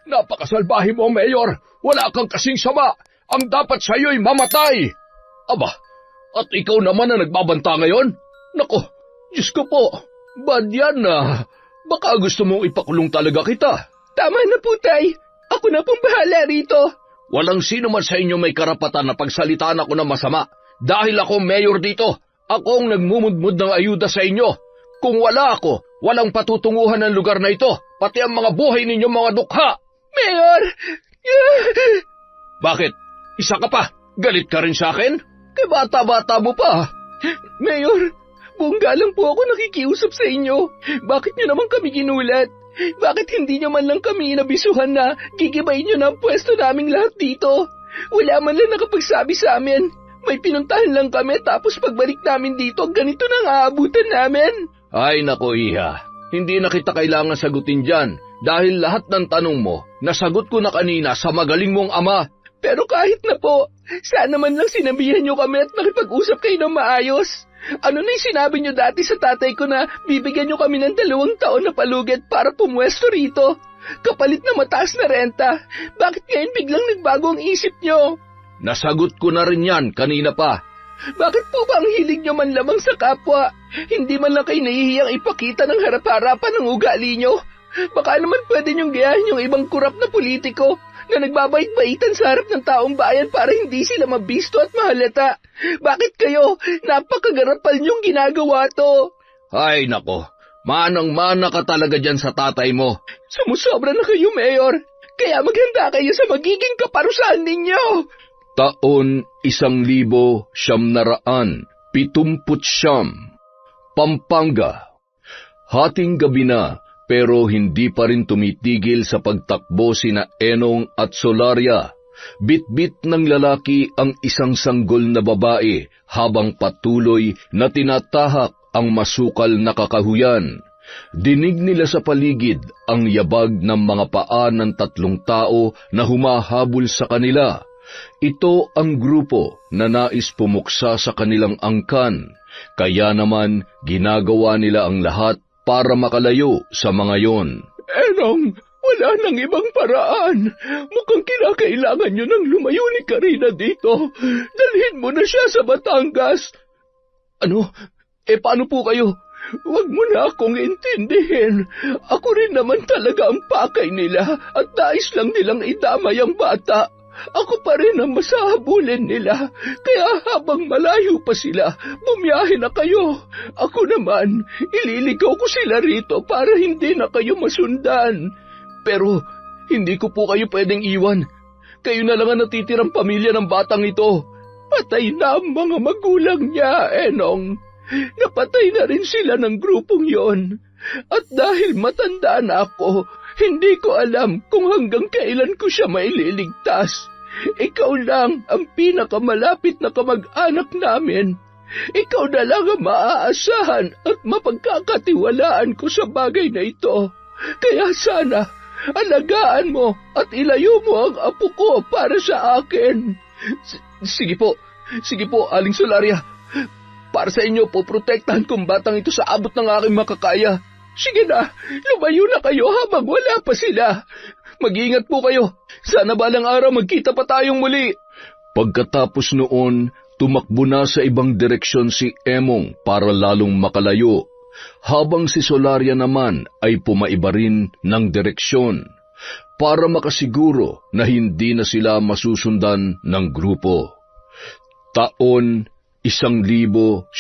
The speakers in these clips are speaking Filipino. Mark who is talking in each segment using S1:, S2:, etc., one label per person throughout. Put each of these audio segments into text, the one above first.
S1: Napakasalbahe mo, Mayor. Wala kang kasing sama. Ang dapat sa'yo'y mamatay. Aba, at ikaw naman na nagbabanta ngayon? Nako, Diyos ko po. Bad yan na. Baka gusto mong ipakulong talaga kita.
S2: Tama na po, Tay. Ako na pong bahala rito.
S1: Walang sino man sa inyo may karapatan na pagsalitaan ako ng masama. Dahil ako mayor dito, ako ang nagmumudmud ng ayuda sa inyo. Kung wala ako, walang patutunguhan ng lugar na ito, pati ang mga buhay ninyo mga dukha.
S2: Mayor!
S1: Bakit? Isa ka pa? Galit ka rin sa akin? Bata-bata mo pa.
S2: Mayor, bongga lang po ako nakikiusap sa inyo. Bakit nyo naman kami ginulat? Bakit hindi nyo man lang kami inabisuhan na gigibayin nyo na ang pwesto naming lahat dito? Wala man lang nakapagsabi sa amin. May pinuntahan lang kami tapos pagbalik namin dito, ganito nang aabutan namin.
S1: Ay nako, Iha. Hindi na kita kailangan sagutin dyan dahil lahat ng tanong mo, nasagot ko na kanina sa magaling mong ama.
S2: Pero kahit na po, sana man lang sinabihan nyo kami at nakipag-usap kayo ng maayos. Ano na yung sinabi nyo dati sa tatay ko na bibigyan nyo kami ng 2 taon na palugit para pumwesto rito? Kapalit na mataas na renta. Bakit ngayon biglang nagbago ang isip nyo?
S1: Nasagot ko na rin yan kanina pa.
S2: Bakit po ba ang hilig nyo man lamang sa kapwa? Hindi man lang kayo nahihiyang ipakita ng harap-harapan ng ugali nyo? Baka naman pwede nyong gayahin yung ibang kurap na politiko na nagbabait-baitan sa harap ng taong bayan para hindi sila mabisto at mahalata. Bakit kayo? Napakagarapal nyong ginagawa to.
S1: Ay nako, manang-mana ka talaga dyan sa tatay mo.
S2: Sumusobra na kayo, Mayor. Kaya maghanda kayo sa magiging kaparusahan ninyo.
S1: Taon 1970, Pampanga. Hating gabi na, pero hindi pa rin tumitigil sa pagtakbo sina Enong at Solaria. Bit-bit ng lalaki ang isang sanggol na babae habang patuloy na tinatahak ang masukal na kakahuyan. Dinig nila sa paligid ang yabag ng mga paa ng 3 tao na humahabol sa kanila. Ito ang grupo na nais pumuksa sa kanilang angkan, kaya naman ginagawa nila ang lahat para makalayo sa mga yon.
S2: Enong, wala nang ibang paraan. Mukhang kinakailangan nyo nang lumayo ni Karina dito. Dalhin mo na siya sa Batangas.
S1: Ano? Paano po kayo?
S2: Huwag mo na akong intindihin. Ako rin naman talaga ang pakay nila at nais lang nilang idamay ang bata. Ako pa rin ang masahabulin nila, kaya habang malayo pa sila, bumiyahe na kayo. Ako naman, ililigaw ko sila rito para hindi na kayo masundan.
S1: Pero hindi ko po kayo pwedeng iwan. Kayo na lang ang natitirang pamilya ng batang ito.
S2: Patay na ang mga magulang niya, Enong. Napatay na rin sila ng grupong yon. At dahil matanda na ako, hindi ko alam kung hanggang kailan ko siya maililigtas. Ikaw lang ang pinakamalapit na kamag-anak namin. Ikaw na lang ang maaasahan at mapagkakatiwalaan ko sa bagay na ito. Kaya sana, alagaan mo at ilayo mo ang apo ko para sa akin.
S1: Sige po, Aling Solaria. Para sa inyo po, protektahan kong batang ito sa abot ng aking makakaya.
S2: Sige na, lumayo na kayo habang wala pa sila.
S1: Mag-iingat po kayo. Sana balang araw magkita pa tayong muli. Pagkatapos noon, tumakbo na sa ibang direksyon si Emong para lalong makalayo, habang si Solaria naman ay pumaiba rin ng direksyon para makasiguro na hindi na sila masusundan ng grupo. Taon 1977,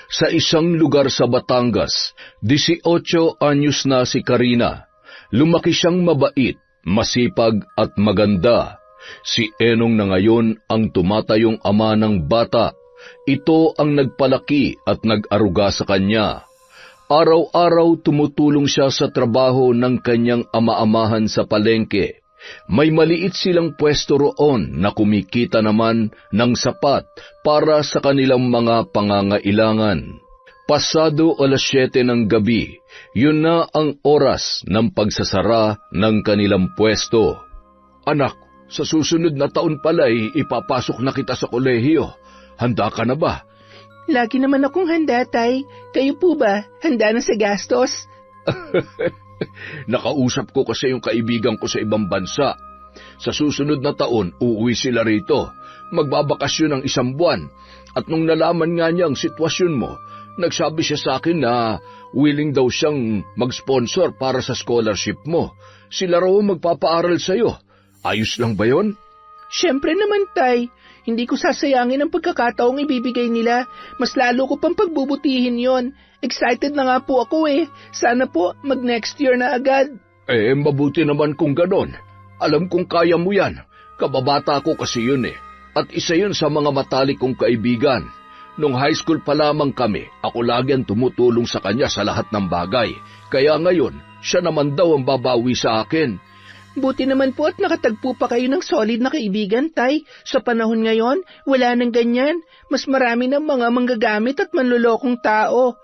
S1: sa isang lugar sa Batangas, 18 anyos na si Karina. Lumaki siyang mabait, masipag at maganda. Si Enong na ngayon ang tumatayong ama ng bata. Ito ang nagpalaki at nag-aruga sa kanya. Araw-araw tumutulong siya sa trabaho ng kanyang ama-amahan sa palengke. May maliit silang pwesto roon na kumikita naman ng sapat para sa kanilang mga pangangailangan. Pasado 7:00 ng gabi, yun na ang oras ng pagsasara ng kanilang pwesto. Anak, sa susunod na taon pala'y ipapasok na kita sa kolehiyo. Handa ka na ba?
S2: Lagi naman akong handa, Tay. Kayo po ba? Handa na sa gastos?
S1: Nakausap ko kasi yung kaibigan ko sa ibang bansa. Sa susunod na taon, uuwi sila rito. Magbabakasyon ng 1 buwan. At nung nalaman nga niya ang sitwasyon mo, nagsabi siya sa akin na willing daw siyang mag-sponsor para sa scholarship mo. Sila raw magpapaaral sa'yo. Ayos lang ba yon?
S2: Siyempre naman, Tay. Hindi ko sasayangin ang pagkakataong ibibigay nila. Mas lalo ko pang pagbubutihin yon. Excited na nga po ako eh. Sana po mag-next year na agad.
S1: Mabuti naman kung ganon. Alam kong kaya mo yan. Kababata ko kasi yun eh. At isa yun sa mga matalik kong kaibigan. Nung high school pa lamang kami, ako lagi ang tumutulong sa kanya sa lahat ng bagay. Kaya ngayon, siya naman daw ang babawi sa akin.
S2: Buti naman po at nakatagpo pa kayo ng solid na kaibigan, Tay. Sa panahon ngayon, wala nang ganyan. Mas marami ng mga manggagamit at manlulokong tao.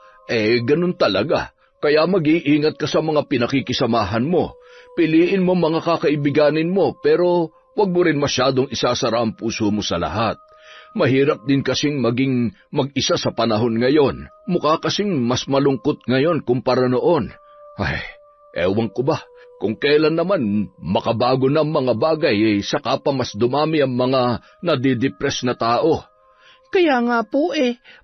S1: Ganun talaga. Kaya mag-iingat ka sa mga pinakikisamahan mo. Piliin mo mga kakaibiganin mo, pero wag mo rin masyadong isasara ang puso mo sa lahat. Mahirap din kasing maging mag-isa sa panahon ngayon. Mukha kasing mas malungkot ngayon kumpara noon. Ewan ko ba, kung kailan naman makabago ng mga bagay, saka pa mas dumami ang mga nadidepress na tao.
S2: Kaya nga po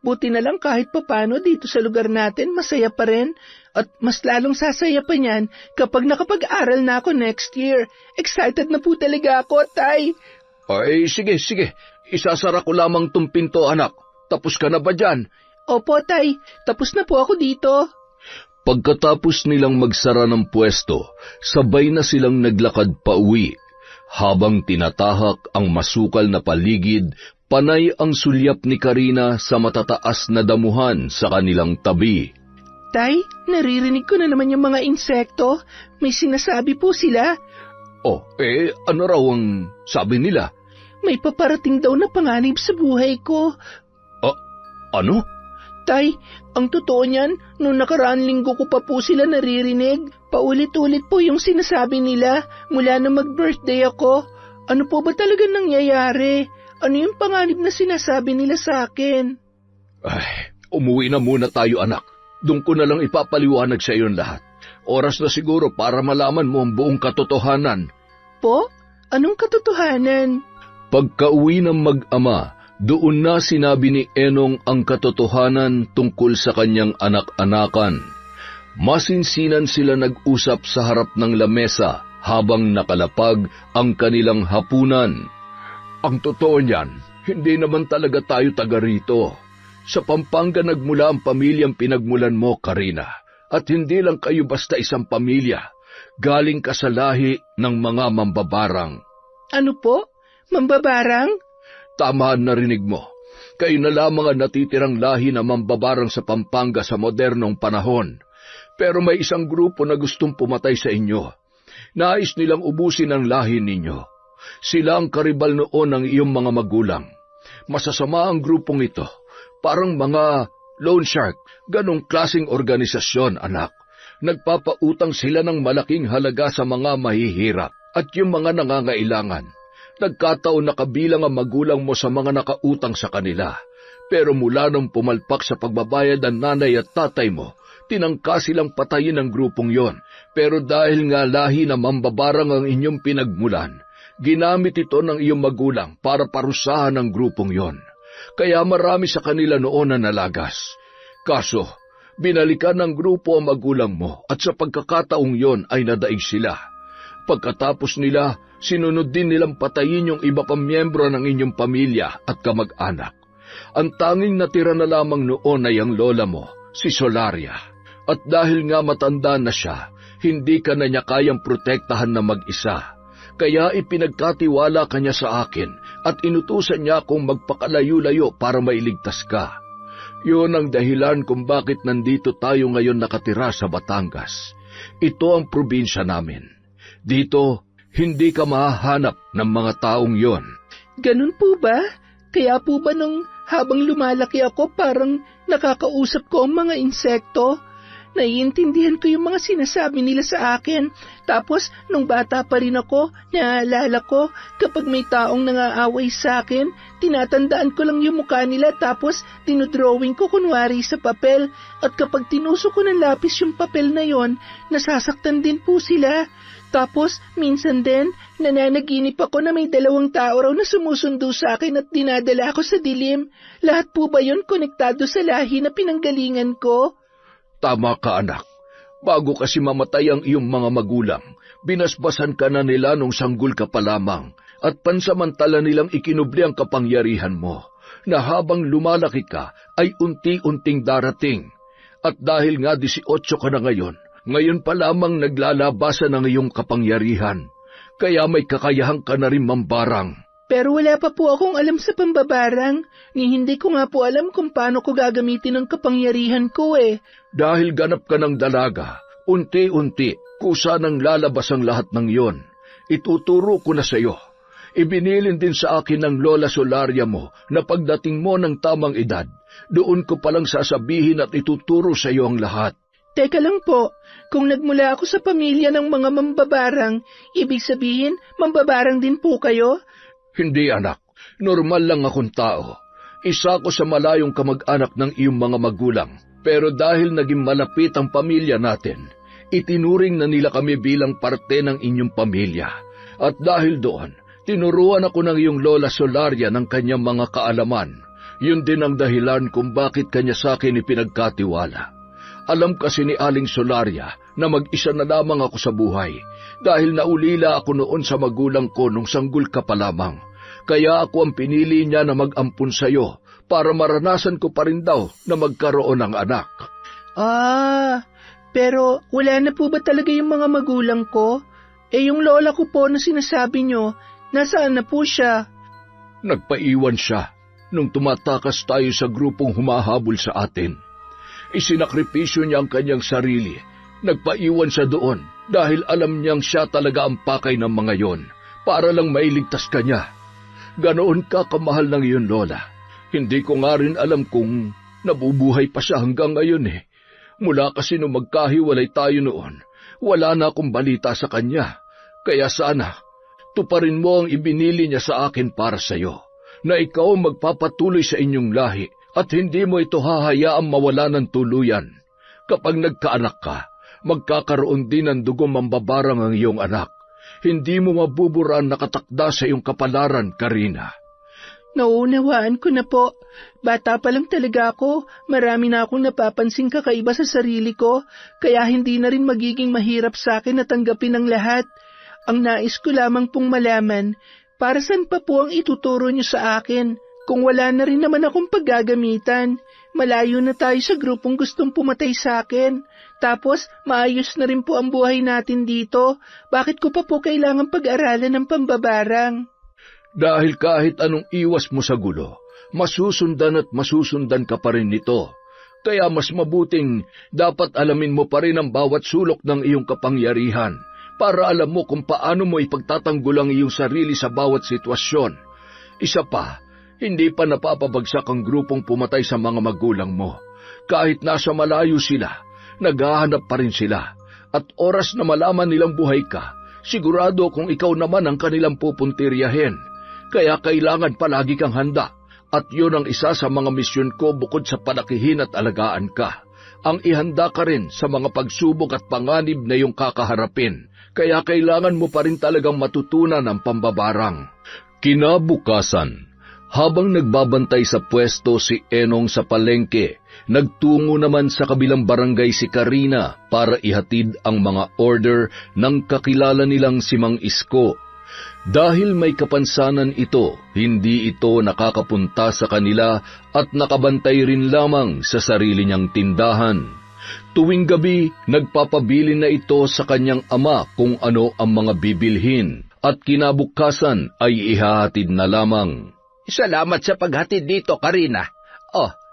S2: buti na lang kahit papano dito sa lugar natin masaya pa rin. At mas lalong sasaya pa niyan kapag nakapag-aral na ako next year. Excited na po talaga ako, Tay.
S1: Sige. Isasara ko lamang tong pinto, anak. Tapos ka na ba dyan?
S2: Opo, Tay. Tapos na po ako dito.
S1: Pagkatapos nilang magsara ng pwesto, sabay na silang naglakad pa uwi. Habang tinatahak ang masukal na paligid, panay ang sulyap ni Karina sa matataas na damuhan sa kanilang tabi.
S2: Tay, naririnig ko na naman yung mga insekto. May sinasabi po sila.
S1: Ano raw ang sabi nila?
S2: May paparating daw na panganib sa buhay ko.
S1: Ano?
S2: Tay, ang totoo niyan, nung nakaraang linggo ko pa po sila naririnig. Paulit-ulit po yung sinasabi nila mula na mag-birthday ako. Ano po ba talaga nangyayari? Ano yung panganib na sinasabi nila sa akin?
S1: Umuwi na muna tayo, anak. Doon ko na lang ipapaliwanag sa iyon lahat. Oras na siguro para malaman mo ang buong katotohanan.
S2: Po? Anong katotohanan?
S1: Pagka-uwi ng mag-ama, doon na sinabi ni Enong ang katotohanan tungkol sa kanyang anak-anakan. Masinsinan sila nag-usap sa harap ng lamesa habang nakalapag ang kanilang hapunan. Ang totoo niyan, hindi naman talaga tayo taga rito. Sa Pampanga nagmula ang pamilyang pinagmulan mo, Karina. At hindi lang kayo basta isang pamilya. Galing ka sa lahi ng mga mambabarang.
S2: Ano po? Mambabarang?
S1: Tama ang narinig mo. Kayo na lamang ang natitirang lahi na mambabarang sa Pampanga sa modernong panahon. Pero may isang grupo na gustong pumatay sa inyo. Nais nilang ubusin ang lahi ninyo. Sila ang karibal noon ng iyong mga magulang. Masasama ang grupong ito. Parang mga loan shark, ganong klaseng organisasyon, anak. Nagpapautang sila ng malaking halaga sa mga mahihirap at yung mga nangangailangan. Nagkataon na kabilang ang magulang mo sa mga nakautang sa kanila. Pero mula nung pumalpak sa pagbabayad ang nanay at tatay mo, tinangka silang patayin ang grupong yon. Pero dahil nga lahi na mambabarang ang inyong pinagmulan, ginamit ito ng iyong magulang para parusahan ang grupong yon. Kaya marami sa kanila noon na nalagas. Kaso, binalikan ng grupo ang magulang mo at sa pagkakataong yon ay nadaig sila. Pagkatapos nila, sinunod din nilang patayin yung iba pang miyembro ng inyong pamilya at kamag-anak. Ang tanging natira na lamang noon ay ang lola mo, si Solaria. At dahil nga matanda na siya, hindi ka na niya kayang protektahan na mag-isa. Kaya ipinagkatiwala ka niya sa akin at inutusan niya akong magpakalayo-layo para mailigtas ka. Yun ang dahilan kung bakit nandito tayo ngayon nakatira sa Batangas. Ito ang probinsya namin. Dito, hindi ka mahahanap ng mga taong yon.
S2: Ganun po ba? Kaya po ba nung habang lumalaki ako parang nakakausap ko ang mga insekto? naiintindihan ko yung mga sinasabi nila sa akin. Tapos, nung bata pa rin ako, naaalala ko, kapag may taong nangaaway sa akin, tinatandaan ko lang yung mukha nila tapos dinodrawing ko kunwari sa papel. At kapag tinusok ko ng lapis yung papel na yon, nasasaktan din po sila. Tapos, minsan din, nananaginip ako na may 2 tao raw na sumusundo sa akin at dinadala ako sa dilim. Lahat po ba yun konektado sa lahi na pinanggalingan ko?
S1: Tama ka, anak. Bago kasi mamatay ang iyong mga magulang, binasbasan ka na nila nung sanggol ka pa lamang at pansamantala nilang ikinubli ang kapangyarihan mo na habang lumalaki ka ay unti-unting darating. At dahil nga 18 ka na ngayon pa lamang naglalabasan ang iyong kapangyarihan, kaya may kakayahan ka na rin mambarang.
S2: Pero wala pa po akong alam sa pambabarang, ni hindi ko nga po alam kung paano ko gagamitin ang kapangyarihan ko eh.
S1: Dahil ganap ka ng dalaga, unti-unti, kusa nang lalabas ang lahat ng iyon. Ituturo ko na sa iyo. Ibinilin din sa akin ng Lola Solaria mo na pagdating mo ng tamang edad, doon ko palang sasabihin at ituturo sa iyo ang lahat.
S2: Teka lang po, kung nagmula ako sa pamilya ng mga mambabarang, ibig sabihin, mambabarang din po kayo?
S1: Hindi anak, normal lang akong tao. Isa ko sa malayong kamag-anak ng iyong mga magulang, pero dahil naging malapit ang pamilya natin, itinuring na nila kami bilang parte ng inyong pamilya. At dahil doon, tinuruan ako ng iyong Lola Solaria ng kanyang mga kaalaman. Yun din ang dahilan kung bakit kanya sa akin ipinagkatiwala. Alam kasi ni Aling Solaria na mag-isa na lamang ako sa buhay dahil naulila ako noon sa magulang ko nung sanggol ka pa lamang. Kaya ako ang pinili niya na mag-ampun sa iyo para maranasan ko pa rin daw na magkaroon ng anak.
S2: Pero wala na po ba talaga yung mga magulang ko? Yung lola ko po na sinasabi nyo, nasaan na po siya?
S1: Nagpaiwan siya nung tumatakas tayo sa grupong humahabol sa atin. Isinakripisyo niya ang kanyang sarili. Nagpaiwan siya doon dahil alam niyang siya talaga ang pakay ng mga yon para lang mailigtas ka niya. Ganoon ka kamahal ng iyon, Lola. Hindi ko nga rin alam kung nabubuhay pa siya hanggang ngayon eh. Mula kasi nung magkahiwalay tayo noon, wala na akong balita sa kanya. Kaya sana, tuparin mo ang ibinili niya sa akin para sa iyo, na ikaw magpapatuloy sa inyong lahi at hindi mo ito hahayaang mawala ng tuluyan. Kapag nagkaanak ka, magkakaroon din ng dugong mambabarang ang iyong anak. Hindi mo mabubura ang nakatakda sa iyong kapalaran, Karina.
S2: Nauunawaan ko na po. Bata pa lang talaga ako. Marami na akong napapansing kakaiba sa sarili ko, kaya hindi na rin magiging mahirap sa akin na tanggapin ang lahat. Ang nais ko lamang pong malaman, para saan pa po ang ituturo niyo sa akin? Kung wala na rin naman akong paggagamitan, malayo na tayo sa grupong gustong pumatay sa akin. Tapos, maayos na rin po ang buhay natin dito. Bakit ko pa po kailangan pag-aralan ng pambabarang?
S1: Dahil kahit anong iwas mo sa gulo, masusundan at masusundan ka pa rin nito. Kaya mas mabuting dapat alamin mo pa rin ang bawat sulok ng iyong kapangyarihan para alam mo kung paano mo ipagtatanggol ang iyong sarili sa bawat sitwasyon. Isa pa, hindi pa napapabagsak ang grupong pumatay sa mga magulang mo. Kahit nasa malayo sila, naghahanap pa rin sila. At oras na malaman nilang buhay ka, sigurado kung ikaw naman ang kanilang pupuntiryahin. Kaya kailangan palagi kang handa. At yun ang isa sa mga misyon ko bukod sa palakihin at alagaan ka. Ang ihanda ka rin sa mga pagsubok at panganib na iyong kakaharapin. Kaya kailangan mo pa rin talagang matutunan ang pambabarang. Kinabukasan, habang nagbabantay sa pwesto si Enong sa palengke, nagtungo naman sa kabilang barangay si Karina para ihatid ang mga order ng kakilala nilang si Mang Isko. Dahil may kapansanan ito, hindi ito nakakapunta sa kanila at nakabantay rin lamang sa sarili niyang tindahan. Tuwing gabi, nagpapabili na ito sa kanyang ama kung ano ang mga bibilhin at kinabukasan ay ihahatid na lamang.
S2: Salamat sa paghatid dito, Karina.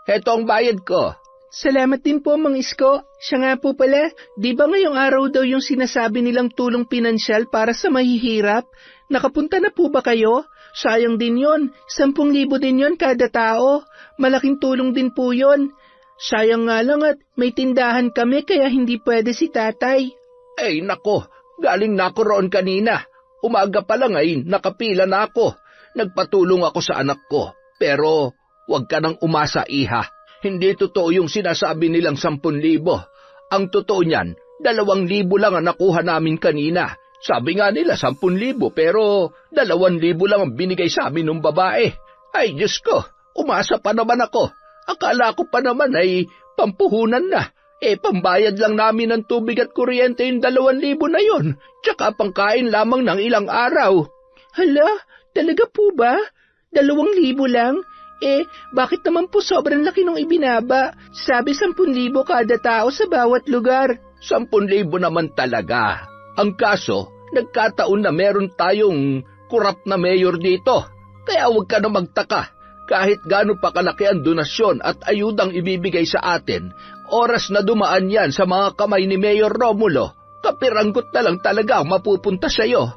S2: Heto ang bayad ko. Salamat din po, Mang Isko. Siya nga po pala, di ba ngayong araw daw yung sinasabi nilang tulong pinansyal para sa mahihirap? Nakapunta na po ba kayo? Sayang din yon, 10,000 din yon kada tao. Malaking tulong din po yon. Sayang nga lang at may tindahan kami kaya hindi pwede si tatay. Ay nako, galing na ako roon kanina. Umaga pa lang ay nakapila na ako. Nagpatulong ako sa anak ko. Pero huwag ka nang umasa, iha. Hindi totoo yung sinasabi nilang 10,000. Ang totoo niyan, 2,000 lang ang nakuha namin kanina. Sabi nga nila 10,000 pero 2,000 lang ang binigay sa amin ng babae. Ay Diyos ko, umasa pa naman ako. Akala ko pa naman ay pampuhunan na. Pambayad lang namin ng tubig at kuryente yung 2,000 na yon. Tsaka pangkain lamang ng ilang araw. Hala, talaga po ba? 2,000 lang? Bakit naman po sobrang laki nung ibinaba? Sabi 10,000 kada tao sa bawat lugar. 10,000 naman talaga. Ang kaso, nagkataon na meron tayong kurap na mayor dito. Kaya huwag ka na magtaka. Kahit gaano pa kalaki ang donasyon at ayudang ibibigay sa atin, oras na dumaan yan sa mga kamay ni Mayor Romulo, kapiranggot na lang talaga ang mapupunta sa'yo.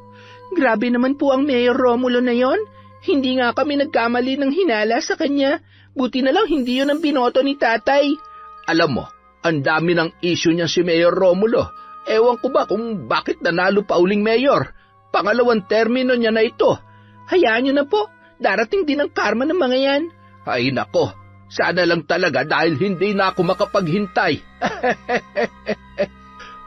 S2: Grabe naman po ang Mayor Romulo na yon. Hindi nga kami nagkamali ng hinala sa kanya. Buti na lang hindi yun ang binoto ni tatay. Alam mo, ang dami ng issue niya si Mayor Romulo. Ewan ko ba kung bakit nanalo pa uling mayor. Pangalawang termino niya na ito. Hayaan niyo na po. Darating din ang karma ng mga yan. Ay nako, sana lang talaga dahil hindi na ako makapaghintay.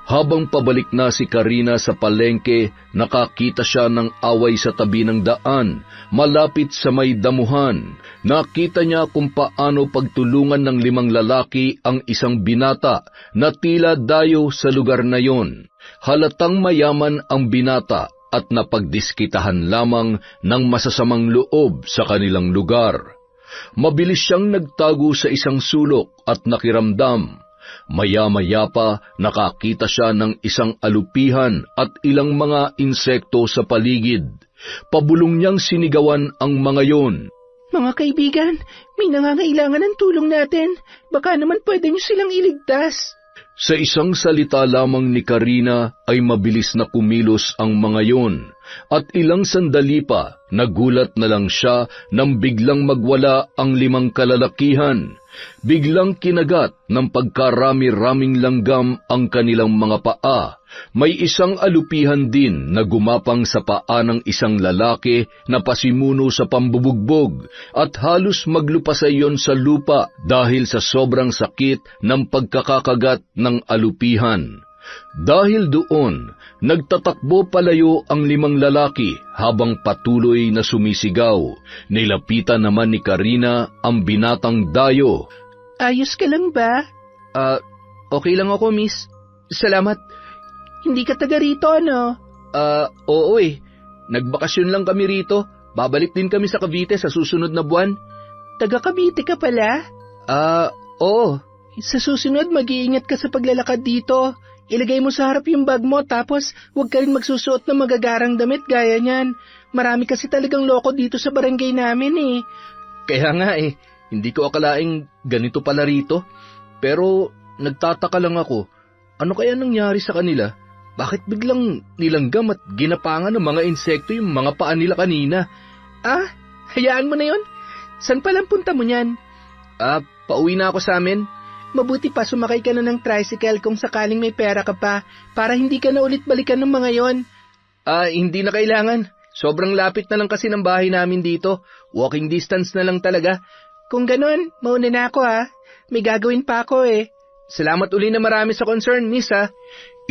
S1: Habang pabalik na si Karina sa palengke, nakakita siya ng away sa tabi ng daan, malapit sa may damuhan. Nakita niya kung paano pagtulungan ng 5 lalaki ang isang binata na tila dayo sa lugar na yon. Halatang mayaman ang binata at napagdiskitahan lamang ng masasamang loob sa kanilang lugar. Mabilis siyang nagtago sa isang sulok at nakiramdam. Maya-maya pa nakakita siya ng isang alupihan at ilang mga insekto sa paligid. Pabulong niyang sinigawan ang mga yon.
S2: Mga kaibigan, may nangangailangan ng tulong natin. Baka naman pwede niyo silang iligtas.
S1: Sa isang salita lamang ni Karina ay mabilis na kumilos ang mga yon, at ilang sandali pa nagulat na lang siya nang biglang magwala ang 5 kalalakihan. Biglang kinagat ng pagkarami-raming langgam ang kanilang mga paa. May isang alupihan din na gumapang sa paa ng isang lalaki na pasimuno sa pambubugbog at halos maglupasay yon sa lupa dahil sa sobrang sakit ng pagkakakagat ng alupihan. Dahil doon, nagtatakbo palayo ang 5 lalaki habang patuloy na sumisigaw. Nilapitan naman ni Karina ang binatang dayo.
S2: Ayos ka lang ba? Okay lang ako, miss. Salamat. Hindi ka taga rito, ano? Oo Nagbakasyon lang kami rito. Babalik din kami sa Cavite sa susunod na buwan. Taga Cavite ka pala? Oo. Sa susunod, mag-iingat ka sa paglalakad dito. Ilagay mo sa harap yung bag mo tapos huwag ka rin magsusuot ng magagarang damit gaya niyan. Marami kasi talagang loko dito sa barangay namin Kaya nga hindi ko akalaing ganito pala rito. Pero nagtataka lang ako, ano kaya nangyari sa kanila? Bakit biglang nilanggam at ginapangan ng mga insekto yung mga paa nila kanina? Hayaan mo na yon. San palang punta mo niyan? Pauwi na ako sa amin. Mabuti pa sumakay ka na ng tricycle kung sakaling may pera ka pa para hindi ka na ulit balikan ng mga yon. Hindi na kailangan. Sobrang lapit na lang kasi ng bahay namin dito. Walking distance na lang talaga. Kung ganon, mauna na ako May gagawin pa ako Salamat uli na marami sa concern, miss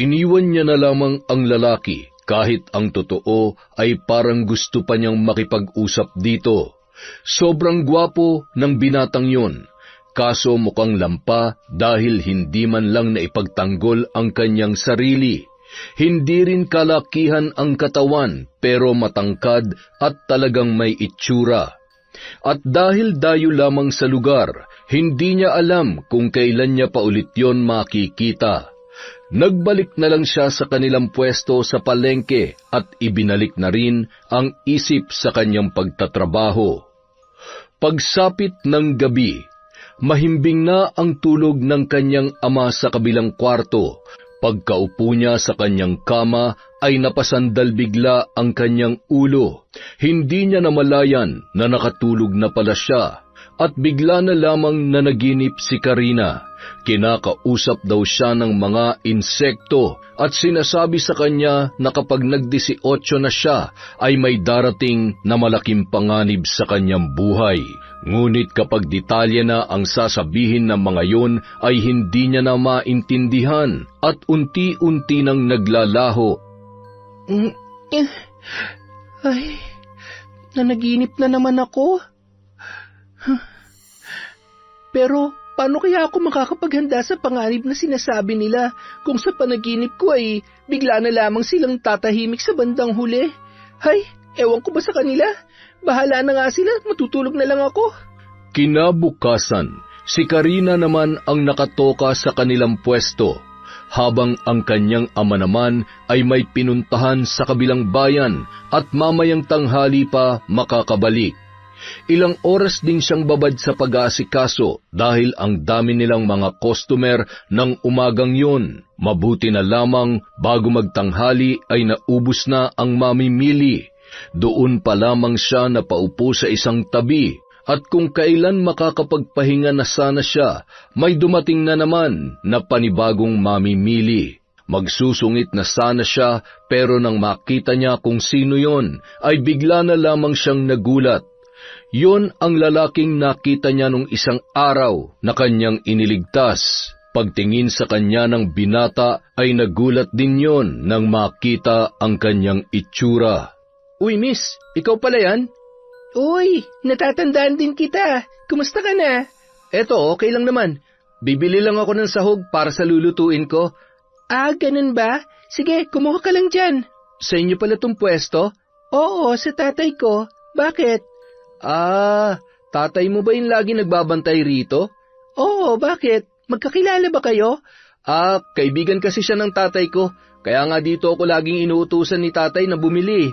S1: Iniwan niya na lamang ang lalaki kahit ang totoo ay parang gusto pa niyang makipag-usap dito. Sobrang gwapo ng binatang yon. Kaso mukhang lampa dahil hindi man lang naipagtanggol ang kanyang sarili. Hindi rin kalakihan ang katawan pero matangkad at talagang may itsura. At dahil dayo lamang sa lugar, hindi niya alam kung kailan niya pa ulit yon makikita. Nagbalik na lang siya sa kanilang pwesto sa palengke at ibinalik na rin ang isip sa kanyang pagtatrabaho. Pagsapit ng gabi, mahimbing na ang tulog ng kanyang ama sa kabilang kwarto. Pagkaupo niya sa kanyang kama ay napasandal bigla ang kanyang ulo. Hindi niya namalayan na nakatulog na pala siya at bigla na lamang nanaginip si Karina. Kinakausap daw siya ng mga insekto at sinasabi sa kanya na kapag nag-18 na siya ay may darating na malaking panganib sa kanyang buhay. Ngunit kapag detalye na ang sasabihin ng mga yun ay hindi niya na maintindihan at unti-unti nang naglalaho.
S2: Ay, nanaginip na naman ako. Pero paano kaya ako makakapaghanda sa panganib na sinasabi nila kung sa panaginip ko ay bigla na lamang silang tatahimik sa bandang huli? Hay, ewan ko ba sa kanila? Bahala na nga sila at matutulog na lang ako.
S1: Kinabukasan, si Karina naman ang nakatoka sa kanilang pwesto, habang ang kanyang ama naman ay may pinuntahan sa kabilang bayan at mamayang tanghali pa makakabalik. Ilang oras din siyang babad sa pag-aasikaso dahil ang dami nilang mga customer ng umagang yun. Mabuti na lamang bago magtanghali ay naubos na ang mamimili. Doon pa lamang siya napaupo sa isang tabi at kung kailan makakapagpahinga na sana siya, may dumating na naman na panibagong mamimili. Magsusungit na sana siya pero nang makita niya kung sino yon ay bigla na lamang siyang nagulat. Yon ang lalaking nakita niya nung isang araw na kanyang iniligtas. Pagtingin sa kanya ng binata ay nagulat din yon nang makita ang kanyang itsura.
S2: Uy, miss, ikaw pala yan? Uy, natatandaan din kita. Kumusta ka na? Eto, okay lang naman. Bibili lang ako ng sahog para sa lulutuin ko. Ah, ganun ba? Sige, kumuha ka lang dyan. Sa inyo pala tong pwesto? Oo, sa tatay ko. Bakit? Ah, tatay mo ba yung lagi nagbabantay rito? Oo, bakit? Magkakilala ba kayo? Ah, kaibigan kasi siya ng tatay ko. Kaya nga dito ako laging inuutusan ni tatay na bumili.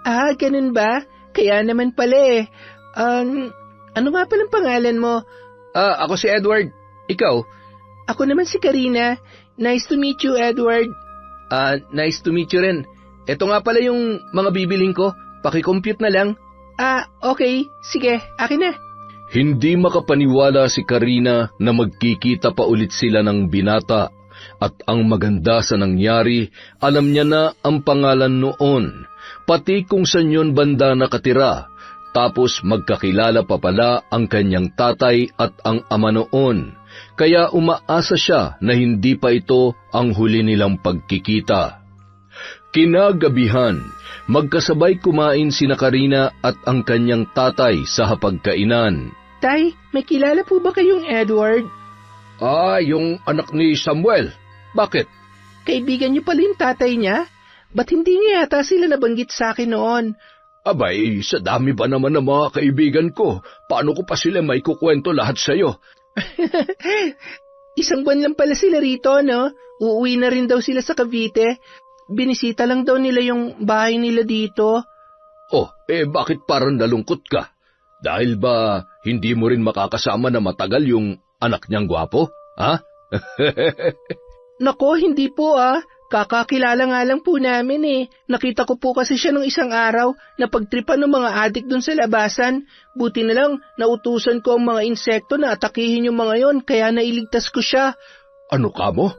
S2: Ah, ganun ba? Kaya naman pala eh. Ano nga palang pangalan mo? Ah, ako si Edward. Ikaw? Ako naman si Karina. Nice to meet you, Edward. Ah, nice to meet you rin. Ito nga pala yung mga bibiling ko. Paki-compute na lang. Ah, okay. Sige, akin na.
S1: Hindi makapaniwala si Karina na magkikita pa ulit sila ng binata. At ang maganda sa nangyari, alam niya na ang pangalan noon, pati kung saan yun banda nakatira. Tapos magkakilala pa pala ang kanyang tatay at ang ama noon. Kaya umaasa siya na hindi pa ito ang huli nilang pagkikita. Kinagabihan, magkasabay kumain sina Karina at ang kanyang tatay sa hapagkainan.
S2: Tay, may kilala po ba kayong Edward?
S1: Ah, yung anak ni Samuel. Bakit?
S2: Kaibigan niyo pala yung tatay niya? Ba't hindi niya yata sila nabanggit sa akin noon?
S1: Abay, sa dami ba naman ng mga kaibigan ko? Paano ko pa sila may kukwento lahat sa'yo?
S2: Isang buwan lang pala sila rito, no? Uuwi na rin daw sila sa Cavite. Binisita lang daw nila yung bahay nila dito.
S1: Oh, bakit parang nalungkot ka? Dahil ba hindi mo rin makakasama na matagal yung anak niyang gwapo? Ha?
S2: Nako, hindi po ah. Kakakilala nga lang po namin eh. Nakita ko po kasi siya nung isang araw na pagtripan ng mga adik dun sa labasan. Buti na lang nautusan ko ang mga insekto na atakihin yung mga yon kaya nailigtas ko siya.
S1: Ano ka mo?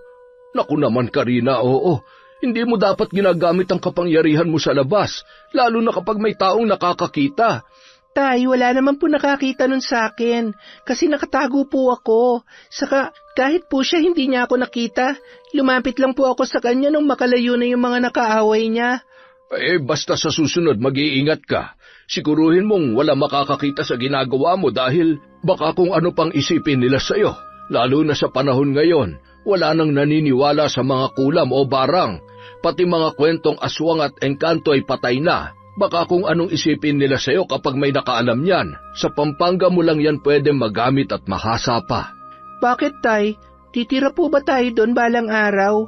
S1: Naku naman Karina, oo. Hindi mo dapat ginagamit ang kapangyarihan mo sa labas, lalo na kapag may taong nakakakita.
S2: Tay, wala naman po nakakita nun sa akin, kasi nakatago po ako. Saka, kahit po siya hindi niya ako nakita, lumapit lang po ako sa kanya nung makalayo na yung mga nakaaway niya.
S1: Basta sa susunod mag-iingat ka. Siguruhin mong wala makakakita sa ginagawa mo dahil baka kung ano pang isipin nila sa'yo. Lalo na sa panahon ngayon, wala nang naniniwala sa mga kulam o barang. Pati mga kwentong aswang at engkanto ay patay na. Baka kung anong isipin nila sa'yo kapag may nakaalam yan. Sa Pampanga mo lang yan pwede magamit at mahasa pa.
S2: Bakit, Tay? Titira po ba tayo doon balang araw?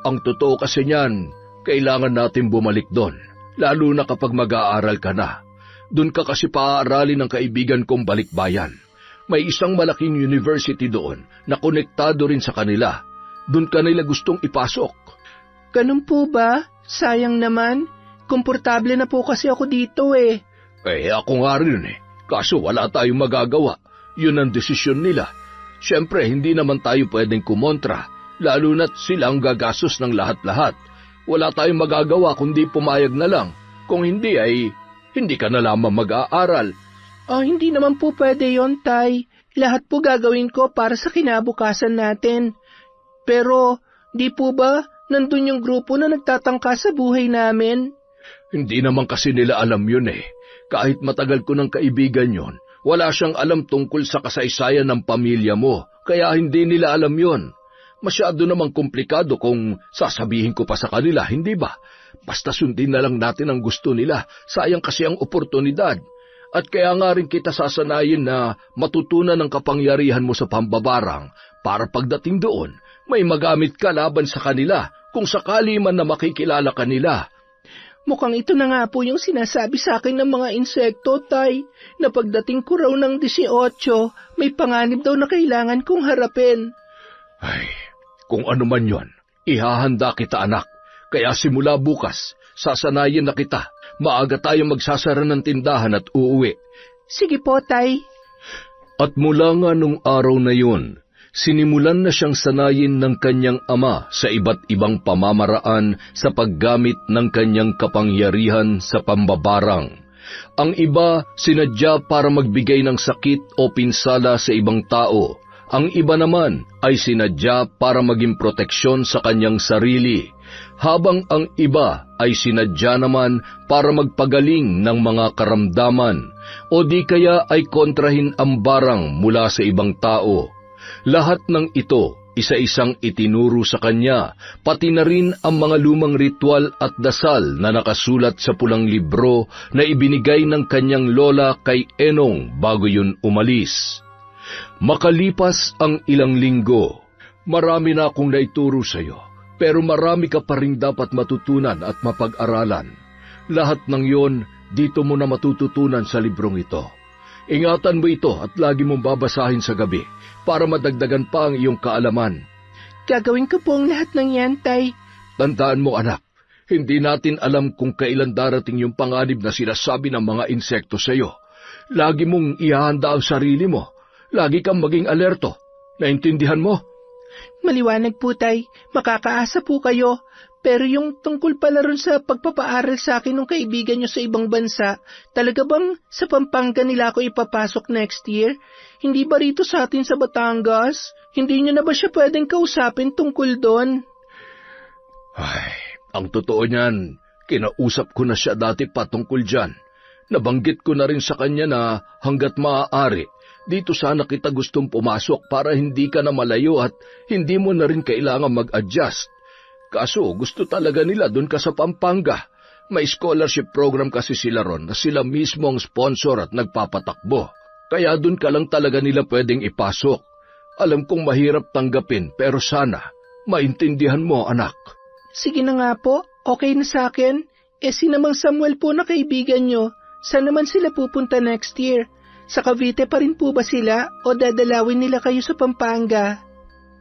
S1: Ang totoo kasi niyan, kailangan natin bumalik doon. Lalo na kapag mag-aaral ka na. Doon ka kasi paaaralin ng kaibigan kong balikbayan. May isang malaking university doon na konektado rin sa kanila. Doon ka nila gustong ipasok.
S2: Ganun po ba? Sayang naman. Komportable na po kasi ako dito eh.
S1: Ako nga rin eh. Kaso wala tayong magagawa. Yun ang desisyon nila. Siyempre, hindi naman tayo pwedeng kumontra, lalo na't silang gagastos ng lahat-lahat. Wala tayong magagawa kundi pumayag na lang. Kung hindi ay, hindi ka na lamang mag-aaral.
S2: Hindi naman po pwede yon, Tay. Lahat po gagawin ko para sa kinabukasan natin. Pero, di po ba nandun yung grupo na nagtatangka sa buhay namin?
S1: Hindi naman kasi nila alam yun eh. Kahit matagal ko ng kaibigan yon, wala siyang alam tungkol sa kasaysayan ng pamilya mo, kaya hindi nila alam yon. Masyado namang komplikado kung sasabihin ko pa sa kanila, hindi ba? Basta sundin na lang natin ang gusto nila, sayang kasi ang oportunidad. At kaya nga rin kita sasanayin na matutunan ang kapangyarihan mo sa pambabarang para pagdating doon, may magamit ka laban sa kanila kung sakali man na makikilala kanila.
S2: Mukhang ito na nga po yung sinasabi sa akin ng mga insekto, Tay, na pagdating ko raw ng 18, may panganib daw na kailangan kong harapin.
S1: Ay, kung ano man yon, ihahanda kita anak. Kaya simula bukas, sasanayin na kita. Maaga tayong magsasara ng tindahan at uuwi.
S2: Sige po, Tay.
S1: At mula nga nung araw na yun, sinimulan na siyang sanayin ng kanyang ama sa iba't ibang pamamaraan sa paggamit ng kanyang kapangyarihan sa pambabarang. Ang iba sinadya para magbigay ng sakit o pinsala sa ibang tao. Ang iba naman ay sinadya para maging proteksyon sa kanyang sarili, habang ang iba ay sinadya naman para magpagaling ng mga karamdaman o di kaya ay kontrahin ang barang mula sa ibang tao. Lahat ng ito, isa-isang itinuro sa kanya, pati na rin ang mga lumang ritual at dasal na nakasulat sa pulang libro na ibinigay ng kanyang lola kay Enong bago yun umalis. Makalipas ang ilang linggo, marami na akong naituro sa iyo, pero marami ka pa rin dapat matutunan at mapag-aralan. Lahat ng yon, dito mo na matututunan sa librong ito. Ingatan mo ito at lagi mong babasahin sa gabi para madagdagan pa ang iyong kaalaman.
S2: Gagawin ko po ang lahat ng yan, Tay.
S1: Tandaan mo anak, hindi natin alam kung kailan darating yung panganib na sinasabi ng mga insekto sa iyo. Lagi mong ihahanda ang sarili mo. Lagi kang maging alerto. Naintindihan mo?
S2: Maliwanag po, Tay. Makakaasa po kayo. Pero yung tungkol pala ron sa pagpapaaral sa akin ng kaibigan nyo sa ibang bansa, talaga bang sa Pampanga nila ako ipapasok next year? Hindi ba rito sa atin sa Batangas? Hindi nyo na ba siya pwedeng kausapin tungkol doon?
S1: Ay, ang totoo niyan, kinausap ko na siya dati patungkol dyan. Nabanggit ko na rin sa kanya na hanggat maaari, dito sana kita gustong pumasok para hindi ka na malayo at hindi mo na rin kailangan mag-adjust. Kaso gusto talaga nila doon ka sa Pampanga. May scholarship program kasi sila ron na sila mismo ang sponsor at nagpapatakbo. Kaya doon ka lang talaga nila pwedeng ipasok. Alam kong mahirap tanggapin pero sana maintindihan mo anak.
S2: Sige na nga po, okay na sa akin. Si namang Samuel po na kaibigan nyo, saan naman sila pupunta next year? Sa Cavite pa rin po ba sila o dadalawin nila kayo sa Pampanga?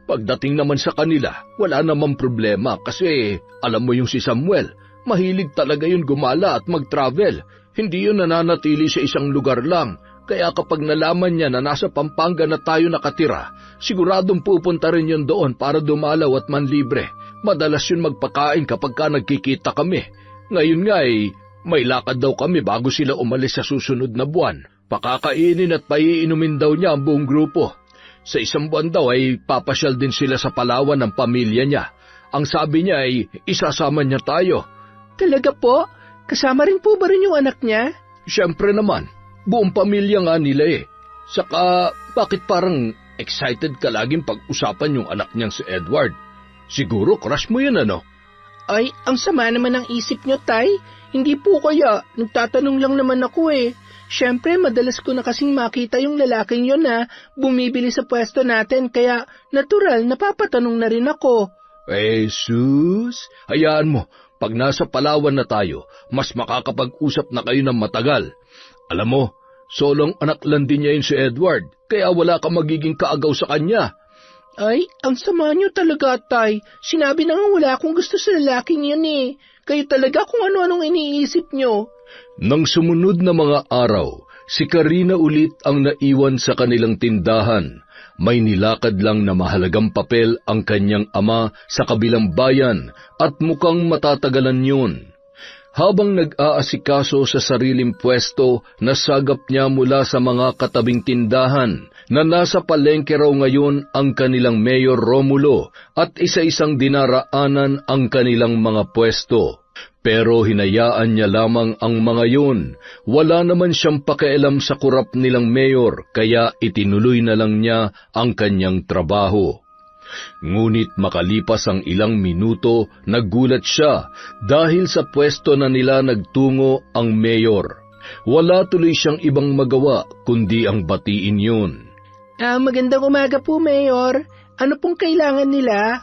S1: Pagdating naman sa kanila, wala namang problema kasi alam mo yung si Samuel, mahilig talaga yun gumala at mag-travel. Hindi yun nananatili sa isang lugar lang, kaya kapag nalaman niya na nasa Pampanga na tayo nakatira, siguradong pupunta rin yun doon para dumalaw at manlibre. Madalas yun magpakain kapag ka nagkikita kami. Ngayon nga may lakad daw kami bago sila umalis sa susunod na buwan. Pakakainin at paiinumin daw niya ang buong grupo. Sa isang buwan daw ay papasyal din sila sa Palawan ng pamilya niya. Ang sabi niya ay isasama niya tayo.
S2: Talaga po? Kasama rin po ba rin yung anak niya?
S1: Siyempre naman, buong pamilya nga nila eh. Saka bakit parang excited ka laging pag-usapan yung anak niyang si Edward? Siguro crush mo yun ano?
S2: Ay, ang sama naman ng isip niyo, Tay. Hindi po kaya, nagtatanong lang naman ako eh. Siyempre, madalas ko na kasing makita yung lalaking yun na bumibili sa pwesto natin, kaya natural, napapatanong na rin ako.
S1: sus, hayaan mo, pag nasa Palawan na tayo, mas makakapag-usap na kayo ng matagal. Alam mo, solong anak lang din niya yun si Edward, kaya wala kang magiging kaagaw sa kanya.
S2: Ay, ang sama niyo talaga, Tay. Sinabi na nga wala akong gusto sa lalaking yun eh. Kayo talaga kung ano-anong iniisip niyo.
S1: Nang sumunod na mga araw, Si Karina ulit ang naiwan sa kanilang tindahan. May nilakad lang na mahalagang papel ang kanyang ama sa kabilang bayan at mukhang matatagalan yun. Habang nag-aasikaso sa sariling pwesto, nasagap niya mula sa mga katabing tindahan na nasa palengke raw ngayon ang kanilang Mayor Romulo at isa-isang dinaraanan ang kanilang mga pwesto. Pero hinayaan niya lamang ang mga yun. Wala naman siyang pakialam sa kurap nilang mayor, kaya itinuloy na lang niya ang kanyang trabaho. Ngunit makalipas ang ilang minuto, nagulat siya dahil sa pwesto na nila nagtungo ang mayor. Wala tuloy siyang ibang magawa kundi ang batiin yun.
S2: Magandang umaga po, Mayor. Ano pong kailangan nila?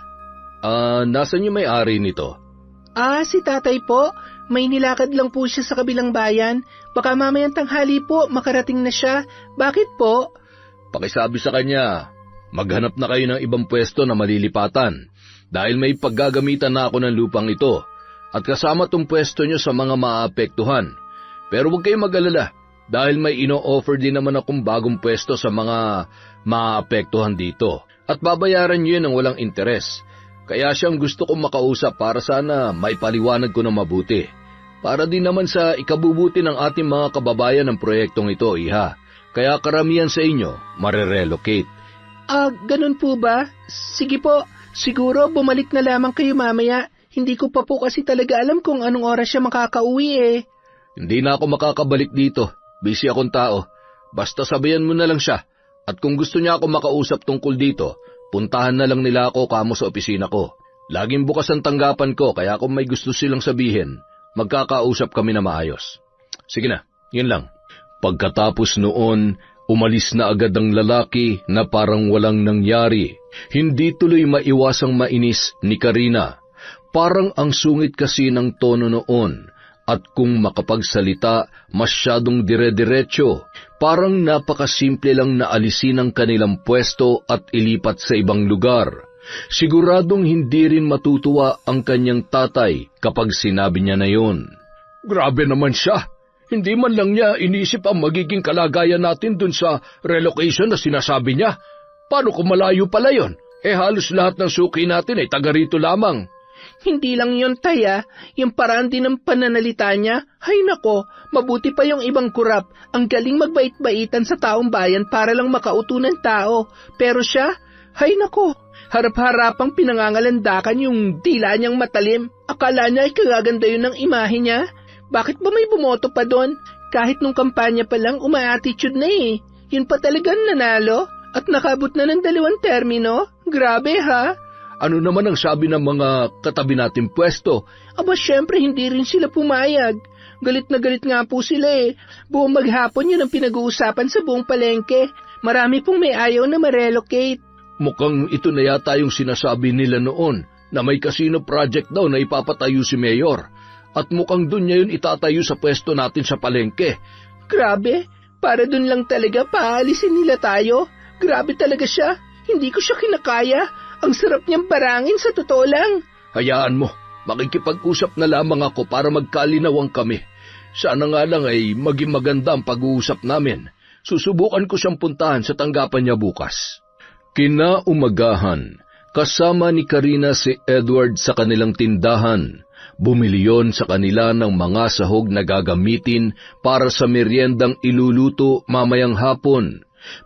S1: Nasaan yung may-ari nito?
S2: Si tatay po. May nilakad lang po siya sa kabilang bayan. Baka mamayang tanghali po, makarating na siya. Bakit po?
S1: Pakisabi sa kanya, maghanap na kayo ng ibang pwesto na malilipatan dahil may paggagamitan na ako ng lupang ito at kasama tong pwesto nyo sa mga maapektuhan. Pero huwag kayong mag-alala dahil may ino-offer din naman akong bagong pwesto sa mga maapektuhan dito at babayaran nyo yun ng walang interes. Kaya siyang gusto kong makausap para sana maipaliwanag ko na mabuti. Para din naman sa ikabubuti ng ating mga kababayan ng proyektong ito, Iha. Kaya karamihan sa inyo, marerelocate.
S2: Ganun po ba? Sige po, siguro bumalik na lamang kayo mamaya. Hindi ko pa po kasi talaga alam kung anong oras siya makakauwi eh.
S1: Hindi na ako makakabalik dito. Busy akong tao. Basta sabayan mo na lang siya. At kung gusto niya ako makausap tungkol dito, puntahan na lang nila ako kamo sa opisina ko. Laging bukas ang tanggapan ko, kaya kung may gusto silang sabihin, magkakausap kami na maayos. Sige na, yun lang. Pagkatapos noon, umalis na agad ang lalaki na parang walang nangyari. Hindi tuloy maiwasang mainis ni Karina. Parang ang sungit kasi ng tono noon. At kung makapagsalita, masyadong dire-diretso. Parang napakasimple lang na alisin ang kanilang pwesto at ilipat sa ibang lugar. Siguradong hindi rin matutuwa ang kanyang tatay kapag sinabi niya na yun. Grabe naman siya. Hindi man lang niya inisip ang magiging kalagayan natin dun sa relocation na sinasabi niya. Paano kung malayo pala yun? Halos lahat ng suki natin ay taga rito lamang.
S2: Hindi lang yun, Taya. Yung paraan din ng pananalita niya, hay nako, mabuti pa yung ibang kurap. Ang galing magbait-baitan sa taong bayan para lang makauto ng tao. Pero siya, hay nako, harap-harapang pinangangalandakan yung dila niyang matalim. Akala niya ay kagaganda yun ng imahe niya. Bakit ba may bumoto pa doon? Kahit nung kampanya pa lang, uma-attitude na eh. Yun pa talagang nanalo at nakabot na ng 2 termino. Grabe ha?
S1: Ano naman ang sabi ng mga katabi nating pwesto?
S2: Aba, syempre hindi rin sila pumayag. Galit na galit nga po sila eh. Buong maghapon yun ang pinag-uusapan sa buong palengke. Marami pong may ayaw na ma-relocate.
S1: Mukhang ito na yata yung sinasabi nila noon na may casino project daw na ipapatayo si Mayor. At mukhang dun niya yun itatayo sa pwesto natin sa palengke.
S2: Grabe, para dun lang talaga paalisin nila tayo. Grabe talaga siya. Hindi ko siya kinakaya. Ang sarap niyang barangin sa totoo lang.
S1: Hayaan mo, makikipag-usap na lamang ako para magkalinawang kami. Sana nga lang ay maging maganda ang pag-uusap namin. Susubukan ko siyang puntahan sa tanggapan niya bukas. Kinaumagahan, kasama ni Karina si Edward sa kanilang tindahan. Bumili yon sa kanila ng mga sahog na gagamitin para sa meryendang iluluto mamayang hapon.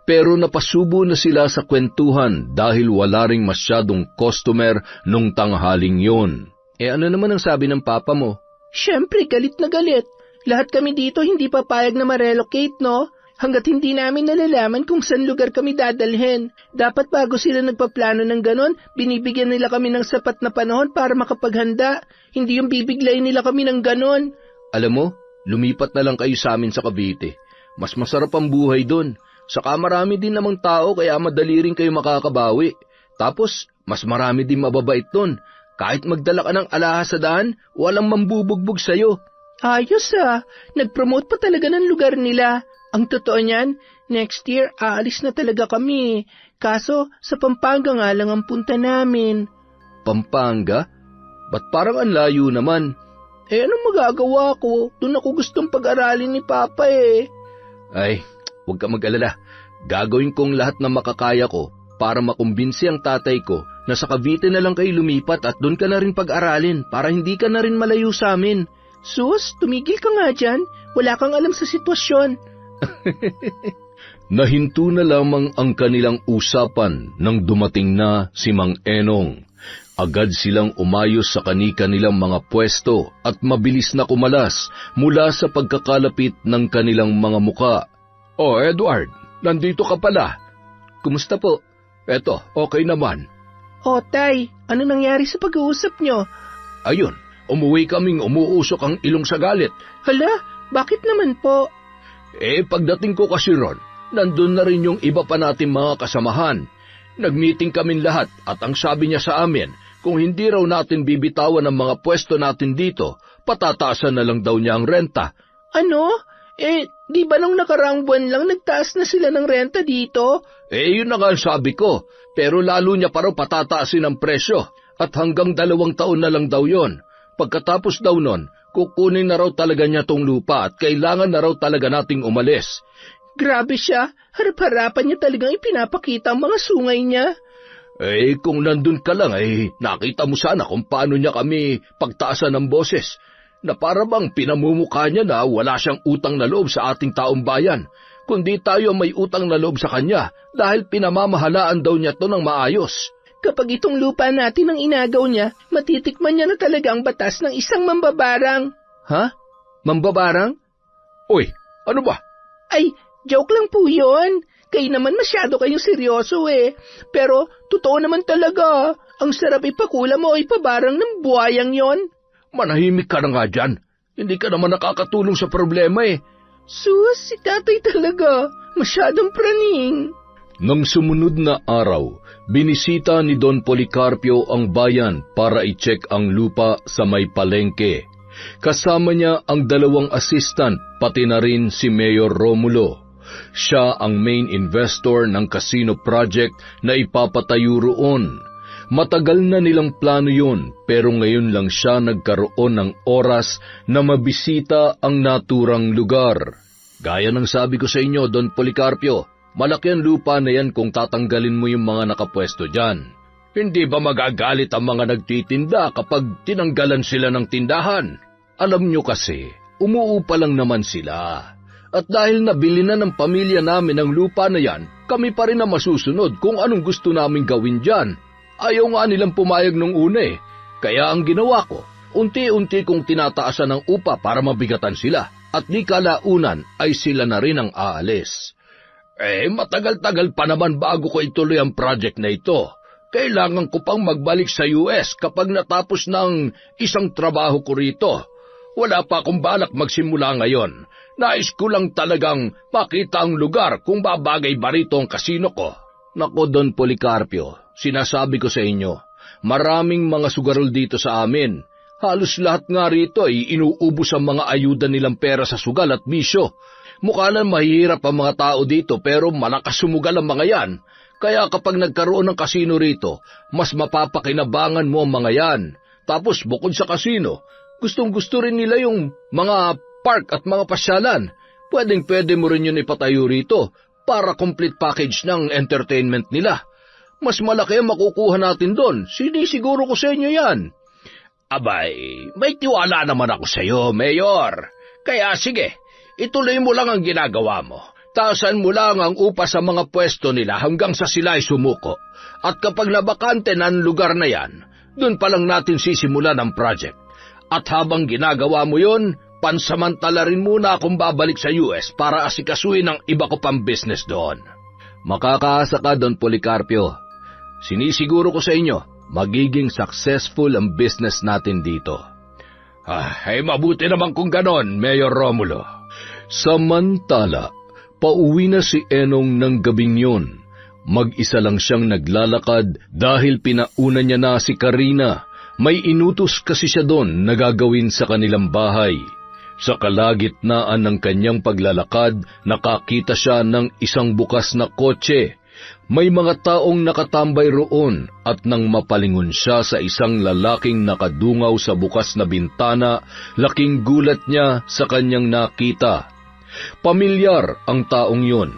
S1: Pero napasubo na sila sa kwentuhan dahil wala ring masyadong customer nung tanghaling yon. Ano naman ang sabi ng papa mo?
S2: Siyempre, galit na galit. Lahat kami dito hindi papayag na ma-relocate, no? Hanggat hindi namin nalalaman kung saan lugar kami dadalhin. Dapat bago sila nagpaplano ng ganon, binibigyan nila kami ng sapat na panahon para makapaghanda. Hindi yung bibiglayin nila kami ng ganon.
S1: Alam mo, lumipat na lang kayo sa amin sa Cavite. Mas masarap ang buhay doon. Saka marami din namang tao kaya madali rin kayo makakabawi. Tapos, mas marami din mababait doon. Kahit magdala ka ng alahas sa daan, walang mambubugbog sa'yo.
S2: Ayos nag-promote pa talaga ng lugar nila. Ang totoo niyan, next year aalis na talaga kami. Kaso, sa Pampanga nga lang ang punta namin.
S1: Pampanga? Ba't parang ang layo naman?
S2: Anong magagawa ko? Doon ako gustong pag-aralin ni Papa eh.
S1: Ay, huwag ka mag-alala. Gagawin kong lahat na makakaya ko para makumbinsi ang tatay ko na sa Cavite na lang kayo lumipat at doon ka na rin pag-aralin para hindi ka na rin malayo sa amin.
S2: Sus, tumigil ka nga dyan. Wala kang alam sa sitwasyon.
S1: Nahinto na lamang ang kanilang usapan nang dumating na si Mang Enong. Agad silang umayos sa kani-kanilang mga pwesto at mabilis na kumalas mula sa pagkakalapit ng kanilang mga muka. Oh, Edward, nandito ka pala.
S2: Kumusta po?
S1: Eto, okay naman.
S2: O, Tay, ano nangyari sa pag-uusap nyo?
S1: Ayun, umuwi kaming umuusok ang ilong sa galit.
S2: Hala, bakit naman po?
S1: Pagdating ko kasi ron, nandun na rin yung iba pa nating mga kasamahan. Nag-meeting kaming lahat at ang sabi niya sa amin, kung hindi raw natin bibitawan ang mga pwesto natin dito, patataasan na lang daw niya ang renta.
S2: Ano? Di ba nung nakaraang buwan lang nagtaas na sila ng renta dito?
S1: Yun na nga ang sabi ko, pero lalo niya pa raw patataasin ang presyo at hanggang 2 taon na lang daw yon. Pagkatapos daw nun, kukunin na raw talaga niya tong lupa at kailangan na raw talaga nating umalis.
S2: Grabe siya, harap-harapan niya talagang ipinapakita ang mga sungay niya.
S1: Kung nandun ka lang, nakita mo sana kung paano niya kami pagtaasan ng boses, na para bang pinamumukha niya na wala siyang utang na loob sa ating taong bayan, kundi tayo may utang na loob sa kanya dahil pinamamahalaan daw niya to ng maayos.
S2: Kapag itong lupa natin ang inagaw niya, matitikman niya na talaga ang batas ng isang mambabarang.
S1: Ha? Mambabarang? Uy, ano ba?
S2: Ay, joke lang po yun. Kayo naman masyado kayong seryoso Pero, totoo naman talaga. Ang sarap ipakula mo o ipabarang ng buhayang yon.
S1: Manahimik ka na nga dyan. Hindi ka naman nakakatulong sa problema
S2: Sus, si tatay talaga. Masyadong praning.
S1: Nang sumunod na araw, binisita ni Don Policarpio ang bayan para i-check ang lupa sa may palengke. Kasama niya ang 2 assistant, pati na rin si Mayor Romulo. Siya ang main investor ng casino project na ipapatayo roon. Matagal na nilang plano yun, pero ngayon lang siya nagkaroon ng oras na mabisita ang naturang lugar. Gaya ng sabi ko sa inyo, Don Policarpio, malaki ang lupa na yan kung tatanggalin mo yung mga nakapwesto dyan. Hindi ba magagalit ang mga nagtitinda kapag tinanggalan sila ng tindahan? Alam nyo kasi, umuupa lang naman sila. At dahil nabili na ng pamilya namin ang lupa na yan, kami pa rin na masusunod kung anong gusto naming gawin dyan. Ayaw nga nilang pumayag nung una Kaya ang ginawa ko, unti-unti kong tinataasan ng upa para mabigatan sila. At di kalaunan ay sila na rin ang aalis. Matagal-tagal pa naman bago ko ituloy ang project na ito. Kailangan ko pang magbalik sa US kapag natapos ng isang trabaho ko rito. Wala pa akong balak magsimula ngayon. Nais ko lang talagang makita ang lugar kung babagay ba rito ang kasino ko. Nako, Don Policarpio, sinasabi ko sa inyo, maraming mga sugarol dito sa amin. Halos lahat nga rito ay inuubos ang mga ayuda nilang pera sa sugal at bisyo. Mukha lang mahirap ang mga tao dito pero malakas sumugal ang mga yan. Kaya kapag nagkaroon ng kasino rito, mas mapapakinabangan mo ang mga yan. Tapos bukod sa kasino, gustong-gusto rin nila yung mga park at mga pasyalan. Pwedeng-pwede mo rin yun ipatayo rito para complete package ng entertainment nila. Mas malaki ang makukuha natin doon. Sinisiguro ko sa inyo yan. Abay, may tiwala naman ako sa iyo, Mayor. Kaya sige, ituloy mo lang ang ginagawa mo. Taasan mo lang ang upa sa mga pwesto nila hanggang sa sila ay sumuko. At kapag nabakante na ang lugar na yan, doon pa lang natin sisimulan ang project. At habang ginagawa mo yun, pansamantala rin muna akong babalik sa US para asikasuhin ang iba ko pang business doon. Makakaasa ka, Don Policarpio. Sinisiguro ko sa inyo, magiging successful ang business natin dito. Mabuti naman kung ganon, Mayor Romulo. Samantala, pauwi na si Enong ng gabing yun. Mag-isa lang siyang naglalakad dahil pinauna niya na si Karina. May inutos kasi siya doon na gagawin sa kanilang bahay. Sa kalagitnaan ng kanyang paglalakad, nakakita siya ng isang bukas na kotse. May mga taong nakatambay roon at nang mapalingon siya sa isang lalaking nakadungaw sa bukas na bintana, laking gulat niya sa kanyang nakita. Pamilyar ang taong yun.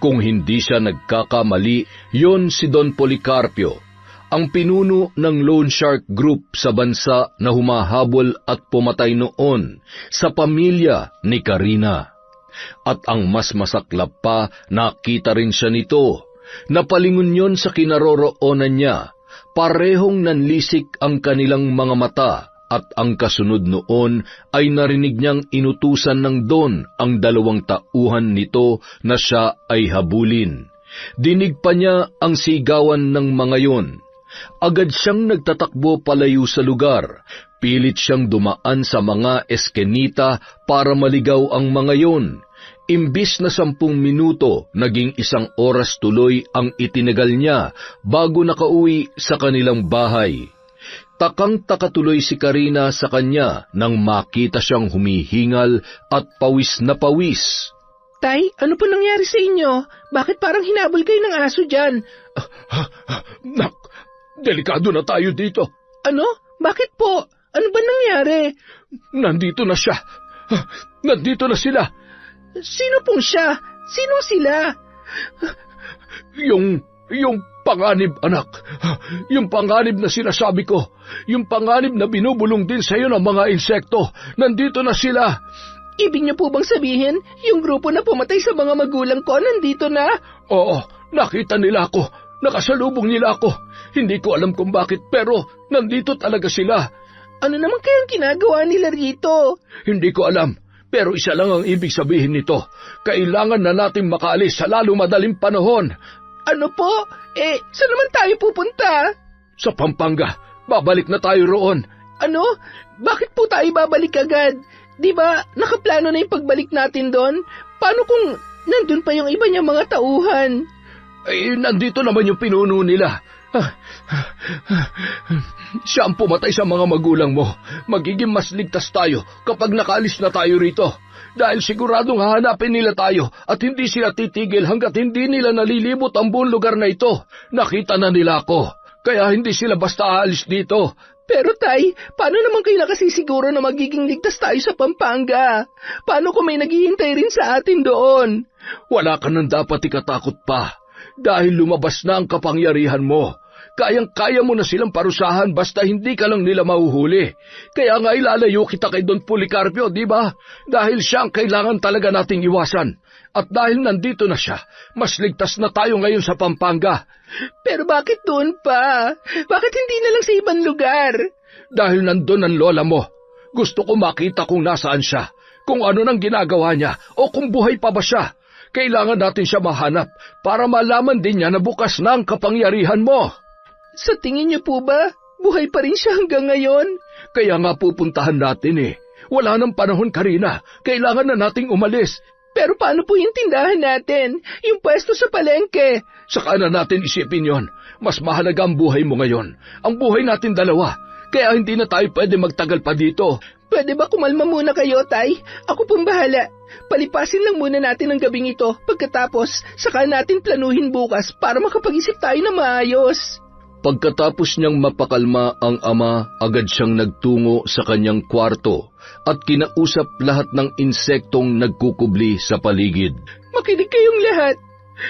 S1: Kung hindi siya nagkakamali, yon si Don Policarpio, ang pinuno ng loan shark group sa bansa na humahabol at pumatay noon sa pamilya ni Karina. At ang mas masaklap pa, nakita rin siya nito. Napalingon yon sa kinaroroonan niya. Parehong nanlisik ang kanilang mga mata. At ang kasunod noon ay narinig niyang inutusan ng Don ang 2 tauhan nito na siya ay habulin. Dinig pa niya ang sigawan ng mga yon. Agad siyang nagtatakbo palayo sa lugar. Pilit siyang dumaan sa mga eskenita para maligaw ang mga yon. Imbis na 10 minuto, naging 1 oras tuloy ang itinagal niya bago nakauwi sa kanilang bahay. Takang-taka tuloy si Karina sa kanya nang makita siyang humihingal at pawis na pawis.
S2: Tay, ano po nangyari sa inyo? Bakit parang hinabol kayo ng aso dyan?
S1: Nak, delikado na tayo dito.
S2: Ano? Bakit po? Ano ba nangyari?
S1: Nandito na siya. Nandito na sila.
S2: Sino pong siya? Sino sila?
S1: Yung panganib, anak. Yung panganib na sinasabi ko. Yung panganib na binubulong din sa'yo ng mga insekto. Nandito na sila.
S2: Ibig niyo po bang sabihin, yung grupo na pumatay sa mga magulang ko nandito na?
S1: Oo, nakita nila ako. Nakasalubong nila ako. Hindi ko alam kung bakit, pero nandito talaga sila.
S2: Ano naman kayang ginagawa nila rito?
S1: Hindi ko alam, pero isa lang ang ibig sabihin nito. Kailangan na nating makaalis sa lalo madaling panahon.
S2: Ano po? Saan naman tayo pupunta?
S1: Sa Pampanga. Babalik na tayo roon.
S2: Ano? Bakit po tayo babalik agad? Di ba, nakaplano na yung pagbalik natin doon? Paano kung nandun pa yung iba niyang mga tauhan?
S1: Nandito naman yung pinuno nila. Siya ang pumatay sa mga magulang mo. Magiging mas ligtas tayo kapag nakaalis na tayo rito. Dahil siguradong hahanapin nila tayo at hindi sila titigil hanggat hindi nila nalilibot ang buong lugar na ito. Nakita na nila ako, kaya hindi sila basta aalis dito.
S2: Pero tay, paano naman kayo nakasisiguro na magiging ligtas tayo sa Pampanga? Paano kung may naghihintay rin sa atin doon?
S1: Wala ka nang dapat ikatakot pa, dahil lumabas na ang kapangyarihan mo. Kayang-kaya mo na silang parusahan basta hindi ka lang nila mahuhuli. Kaya nga ilalayo kita kay Don Policarpio, di ba? Dahil siya ang kailangan talaga nating iwasan. At dahil nandito na siya, mas ligtas na tayo ngayon sa Pampanga.
S2: Pero bakit doon pa? Bakit hindi na lang sa ibang lugar?
S1: Dahil nandun ang lola mo. Gusto ko makita kung nasaan siya, kung ano nang ginagawa niya, o kung buhay pa ba siya. Kailangan natin siya mahanap para malaman din niya na bukas na ang kapangyarihan mo.
S2: Sa tingin niyo po ba, buhay pa rin siya hanggang ngayon?
S1: Kaya nga pupuntahan natin eh. Wala nang panahon, Karina. Kailangan na nating umalis.
S2: Pero paano po yung tindahan natin? Yung pwesto sa palengke?
S1: Saka na natin isipin yon. Mas mahalaga ang buhay mo ngayon. Ang buhay natin dalawa. Kaya hindi na tayo pwede magtagal pa dito.
S2: Pwede ba kumalma muna kayo, Tay? Ako pong bahala. Palipasin lang muna natin ang gabing ito. Pagkatapos, saka natin planuhin bukas para makapag-isip tayo na maayos.
S1: Pagkatapos niyang mapakalma ang ama, agad siyang nagtungo sa kanyang kwarto at kinausap lahat ng insektong nagkukubli sa paligid.
S2: Makinig kayong lahat.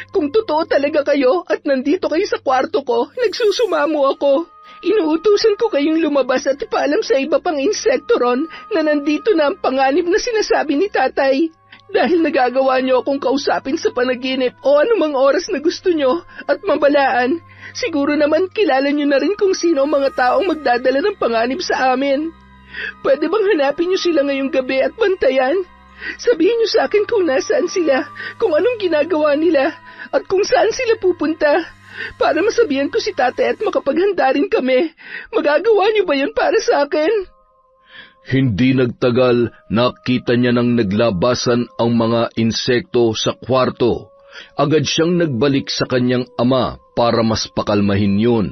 S2: Kung totoo talaga kayo at nandito kayo sa kwarto ko, nagsusumamo ako. Inuutusan ko kayong lumabas at ipaalam sa iba pang insekto ron na nandito na ang panganib na sinasabi ni tatay. Dahil nagagawa niyo akong kausapin sa panaginip o anumang oras na gusto niyo at mabalaan, siguro naman kilala niyo na rin kung sino ang mga taong magdadala ng panganib sa amin. Pwede bang hanapin niyo sila ngayong gabi at bantayan? Sabihin niyo sa akin kung nasaan sila, kung anong ginagawa nila, at kung saan sila pupunta. Para masabihan ko si tatay at makapaghanda rin kami. Magagawa niyo ba yun para sa akin?
S1: Hindi nagtagal, nakita niya nang naglabasan ang mga insekto sa kwarto. Agad siyang nagbalik sa kanyang ama para mas pakalmahin yun.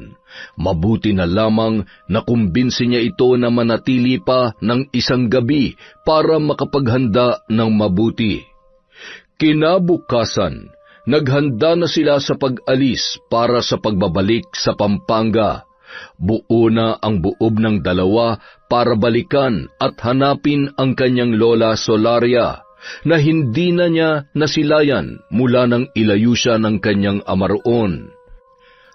S1: Mabuti na lamang nakumbinsi niya ito na manatili pa ng 1 gabi para makapaghanda ng mabuti. Kinabukasan, naghanda na sila sa pag-alis para sa pagbabalik sa Pampanga. Buo na ang buob ng dalawa para balikan at hanapin ang kanyang lola Solaria. na hindi na niya nasilayan mula nang ilayo siya ng kanyang ama roon.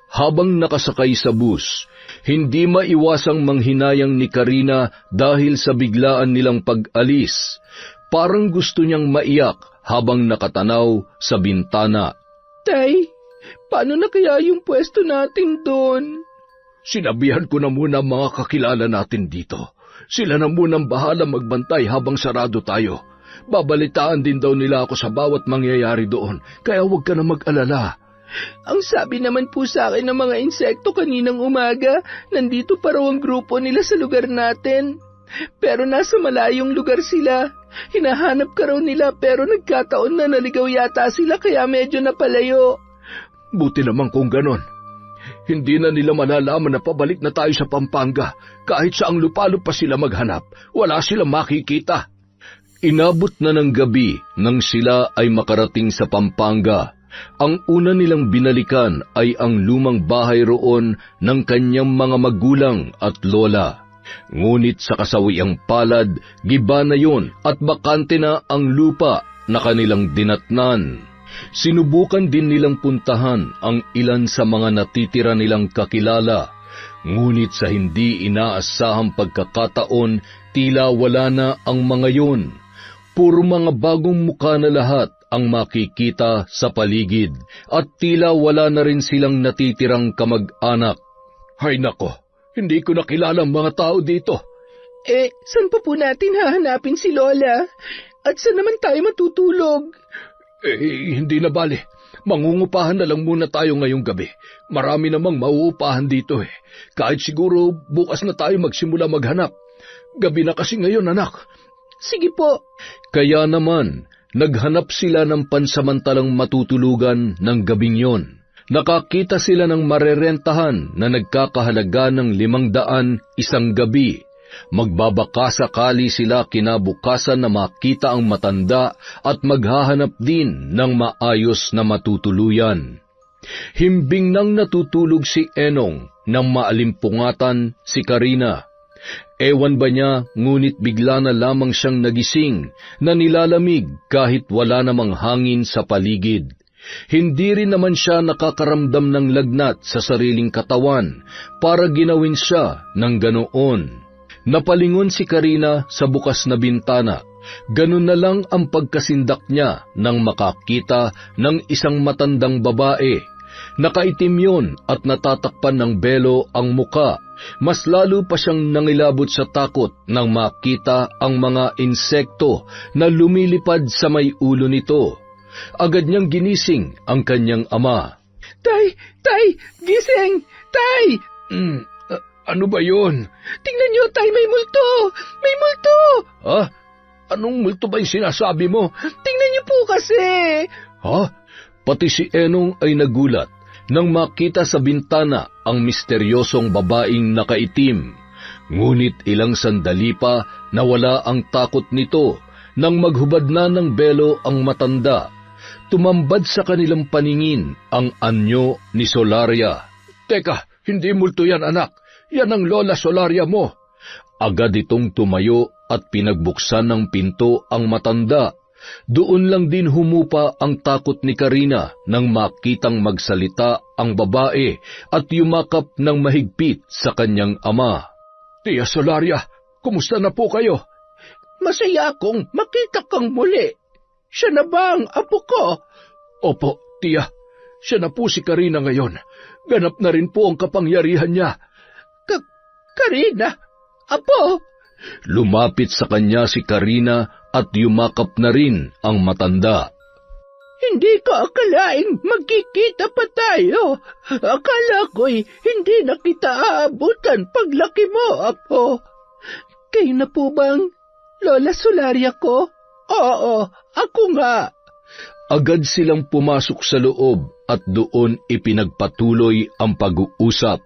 S1: Habang nakasakay sa bus, hindi maiwasang manghinayang ni Karina dahil sa biglaan nilang pag-alis. Parang gusto niyang maiyak habang nakatanaw sa bintana.
S2: Tay, paano na kaya yung pwesto natin doon?
S1: Sinabihan ko na muna mga kakilala natin dito. Sila na munang bahala magbantay habang sarado tayo. Babalitaan din daw nila ako sa bawat mangyayari doon, kaya huwag ka na mag-alala.
S2: Ang sabi naman po sa akin ng mga insekto kaninang umaga, nandito pa raw ang grupo nila sa lugar natin. Pero nasa malayong lugar sila. Hinahanap ka raw nila pero nagkataon na naligaw yata sila kaya medyo napalayo.
S1: Buti naman kung ganon. Hindi na nila malalaman na pabalik na tayo sa Pampanga. Kahit saang lupalop pa sila maghanap, wala silang makikita. Inabot na ng gabi nang sila ay makarating sa Pampanga. Ang una nilang binalikan ay ang lumang bahay roon ng kanyang mga magulang at lola. Ngunit sa kasawiang palad, giba na yon at bakante na ang lupa na kanilang dinatnan. Sinubukan din nilang puntahan ang ilan sa mga natitira nilang kakilala, ngunit sa hindi inaasahang pagkakataon, tila wala na ang mga yon. Puro mga bagong muka na lahat ang makikita sa paligid, at tila wala na rin silang natitirang kamag-anak. Hay nako, hindi ko nakilala ang mga tao dito.
S2: Saan pa po natin hahanapin si Lola? At saan naman tayo matutulog?
S1: Hindi na bale. Mangungupahan na lang muna tayo ngayong gabi. Marami namang mauupahan dito Kahit siguro bukas na tayo magsimula maghanap. Gabi na kasi ngayon, anak.
S2: Sige po.
S1: Kaya naman, naghanap sila ng pansamantalang matutulugan ng gabing yon. Nakakita sila ng marerentahan na nagkakahalaga ng 500 isang gabi. Magbabaka sakali sila kinabukasan na makita ang matanda at maghahanap din ng maayos na matutuluyan. Himbing nang natutulog si Enong nang maalimpungatan si Karina. Ewan ba niya, ngunit bigla na lamang siyang nagising na nilalamig kahit wala namang hangin sa paligid. Hindi rin naman siya nakakaramdam ng lagnat sa sariling katawan para ginawin siya ng ganoon. Napalingon si Karina sa bukas na bintana. Ganun na lang ang pagkasindak niya nang makakita ng isang matandang babae. Nakaitim yun at natatakpan ng belo ang muka. Mas lalo pa siyang nangilabot sa takot nang makita ang mga insekto na lumilipad sa may ulo nito. Agad niyang ginising ang kanyang ama.
S2: Tay! Gising! Tay!
S1: Ano ba yun?
S2: Tingnan niyo, Tay, may multo! May multo!
S1: Ha? Anong multo ba yung sinasabi mo?
S2: Tingnan niyo po kasi!
S1: Ha? Pati si Enong ay nagulat nang makita sa bintana ang misteryosong babaeng nakaitim. Ngunit ilang sandali pa nawala ang takot nito nang maghubad na ng belo ang matanda. Tumambad sa kanilang paningin ang anyo ni Solaria. Teka, hindi multo yan, anak. Yan ang Lola Solaria mo. Agad itong tumayo at pinagbuksan ng pinto ang matanda. Doon lang din humupa ang takot ni Karina nang makitang magsalita ang babae at yumakap ng mahigpit sa kanyang ama. Tia Solaria, kumusta na po kayo?
S2: Masaya akong makita kang muli. Siya na ba ang apo ko?
S1: Opo, tiya. Siya na po si Karina ngayon. Ganap na rin po ang kapangyarihan niya.
S2: Karina? Apo?
S1: Lumapit sa kanya si Karina at yumakap na rin ang matanda.
S2: Hindi ko akalaing magkikita pa tayo. Akala ko'y hindi na kita aabutan paglaki mo, Apo. Kayo na po bang Lola Solaria ko? Oo, ako nga.
S1: Agad silang pumasok sa loob at doon ipinagpatuloy ang pag-uusap.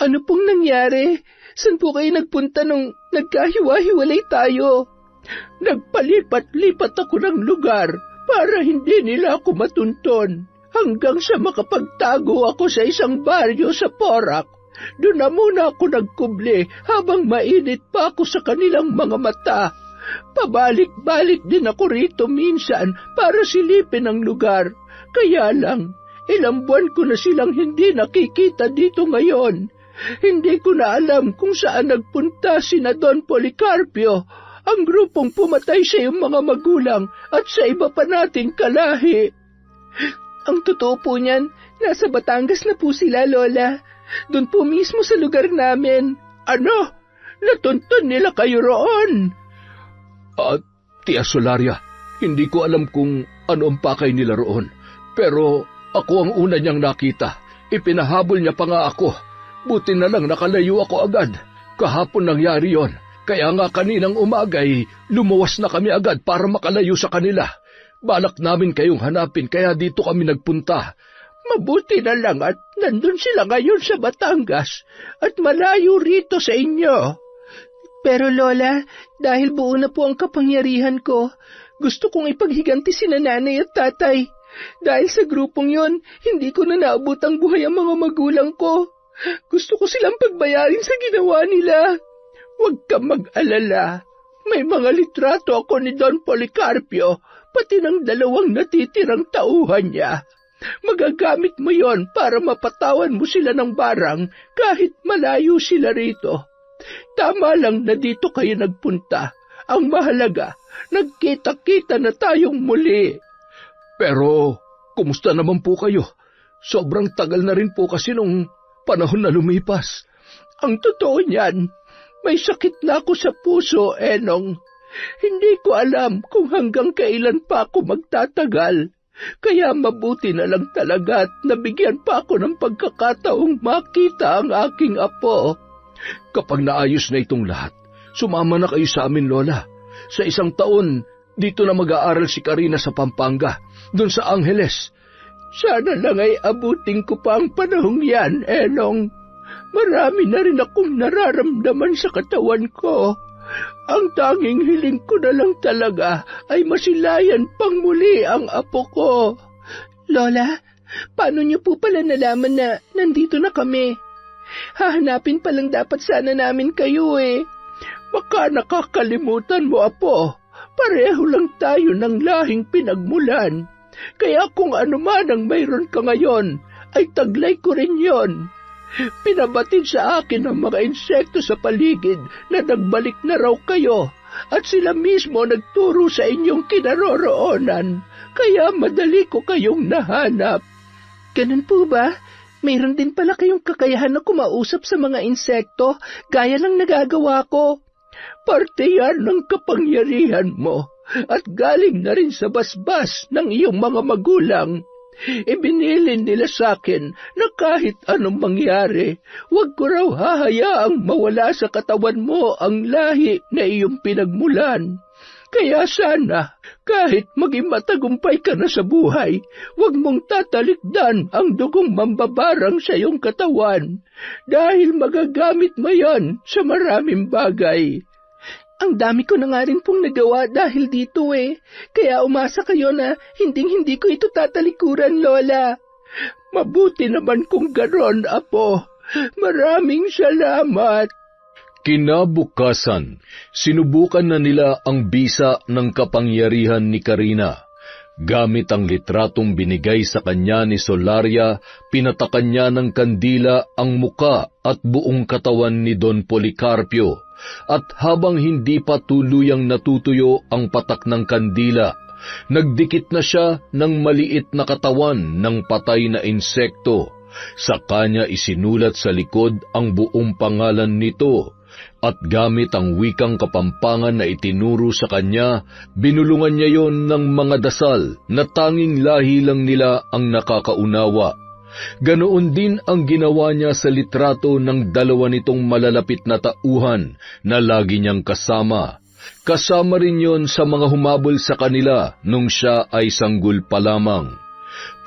S2: Ano pong nangyari? Saan po kayo nagpunta nung nagkahiwa-hiwalay tayo? Nagpalipat-lipat ako ng lugar para hindi nila ako matunton hanggang sa makapagtago ako sa isang baryo sa Porac. Doon na muna ako nagkubli habang mainit pa ako sa kanilang mga mata. Pabalik-balik din ako rito minsan para silipin ang lugar. Kaya lang, ilang buwan ko na silang hindi nakikita dito ngayon. Hindi ko na alam kung saan nagpunta sina Don Policarpio, ang grupong pumatay sa iyong mga magulang at sa iba pa nating kalahi.
S3: Ang totoo po niyan, nasa Batangas na po sila, Lola. Doon po mismo sa lugar namin.
S2: Ano? Natuntun nila kayo roon?
S1: Tia Solaria, hindi ko alam kung ano ang pakay nila roon. Pero ako ang una niyang nakita. Ipinahabol niya pa nga ako. Buti na lang nakalayo ako agad. Kahapon nangyari yon. Kaya nga kaninang umagay, lumuwas na kami agad para makalayo sa kanila. Balak namin kayong hanapin kaya dito kami nagpunta.
S2: Mabuti na lang at nandun sila ngayon sa Batangas at malayo rito sa inyo.
S3: Pero Lola, dahil buo na po ang kapangyarihan ko, gusto kong ipaghiganti sina nanay at tatay. Dahil sa grupong yon, hindi ko na naabot ang buhay ang mga magulang ko. Gusto ko silang pagbayarin sa ginawa nila.
S2: Huwag kang mag-alala. May mga litrato ako ni Don Policarpio, pati ng 2 natitirang tauhan niya. Magagamit mo yon para mapatawan mo sila ng barang kahit malayo sila rito. Tama lang na dito kayo nagpunta. Ang mahalaga, nagkita-kita na tayong muli.
S1: Pero, kumusta naman po kayo? Sobrang tagal na rin po kasi nung panahon na lumipas.
S2: Ang totoo niyan, may sakit na ako sa puso, Enong. Hindi ko alam kung hanggang kailan pa ako magtatagal. Kaya mabuti na lang talaga at nabigyan pa ako ng pagkakataong makita ang aking apo.
S1: Kapag naayos na itong lahat, sumama na kayo sa amin, Lola. Sa 1 taon, dito na mag-aaral si Karina sa Pampanga, doon sa Angeles.
S2: Sana lang ay abutin ko pa ang panahong yan, Enong. Marami na rin akong nararamdaman sa katawan ko. Ang tanging hiling ko na lang talaga ay masilayan pang muli ang apo ko.
S3: Lola, paano niyo po pala nalaman na nandito na kami? Hahanapin pa lang dapat sana namin kayo eh.
S2: Baka nakakalimutan mo, apo. Pareho lang tayo ng lahing pinagmulan. Kaya kung ano man ang mayroon ka ngayon, ay taglay ko rin yon. Pinabatid sa akin ng mga insekto sa paligid na nagbalik na raw kayo at sila mismo nagturo sa inyong kinaroroonan. Kaya madali ko kayong nahanap.
S3: Ganun po ba? Mayroon din pala kayong kakayahan na kumausap sa mga insekto gaya ng nagagawa ko.
S2: Parte yan ng kapangyarihan mo at galing na rin sa basbas ng iyong mga magulang. Ibinilin nila sa akin na kahit anong mangyari, huwag ko raw hahayaang mawala sa katawan mo ang lahi na iyong pinagmulan. Kaya sana, kahit maging matagumpay ka na sa buhay, huwag mong tatalikdan ang dugong mambabarang sa iyong katawan dahil magagamit mo yan sa maraming bagay.
S3: Ang dami ko na nga rin pong nagawa dahil dito eh. Kaya umasa kayo na hinding-hindi ko ito tatalikuran, Lola.
S2: Mabuti naman kung ganon, apo. Maraming salamat.
S1: Kinabukasan, sinubukan na nila ang bisa ng kapangyarihan ni Karina. Gamit ang litratong binigay sa kanya ni Solaria, pinatakan niya ng kandila ang muka at buong katawan ni Don Policarpio. At habang hindi pa tuluyang natutuyo ang patak ng kandila, nagdikit na siya ng maliit na katawan ng patay na insekto. Sa kanya isinulat sa likod ang buong pangalan nito, at gamit ang wikang Kapampangan na itinuro sa kanya, binulungan niya yon ng mga dasal na tanging lahi lang nila ang nakakaunawa. Ganoon din ang ginawa niya sa litrato ng 2 nitong malalapit na tauhan na lagi niyang kasama. Kasama rin yon sa mga humabol sa kanila nung siya ay sanggol pa lamang.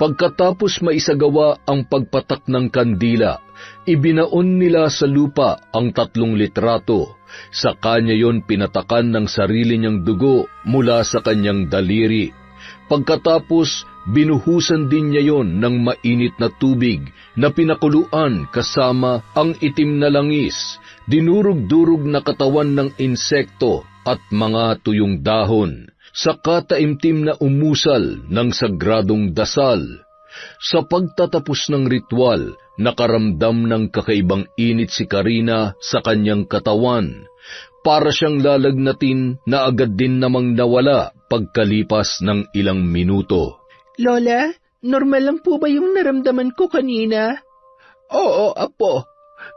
S1: Pagkatapos maisagawa ang pagpatak ng kandila, ibinaon nila sa lupa ang 3 litrato. Sa kanya yon pinatakan ng sarili niyang dugo mula sa kanyang daliri. Pagkatapos, binuhusan din niya yon ng mainit na tubig na pinakuluan kasama ang itim na langis, dinurug-durug na katawan ng insekto at mga tuyong dahon, sa kataimtim na umusal ng sagradong dasal. Sa pagtatapos ng ritual, nakaramdam ng kakaibang init si Karina sa kanyang katawan. Para siyang lalagnatin na agad din namang nawala pagkalipas ng ilang minuto.
S3: Lola, normal lang po ba yung naramdaman ko kanina?
S2: Oo, Apo.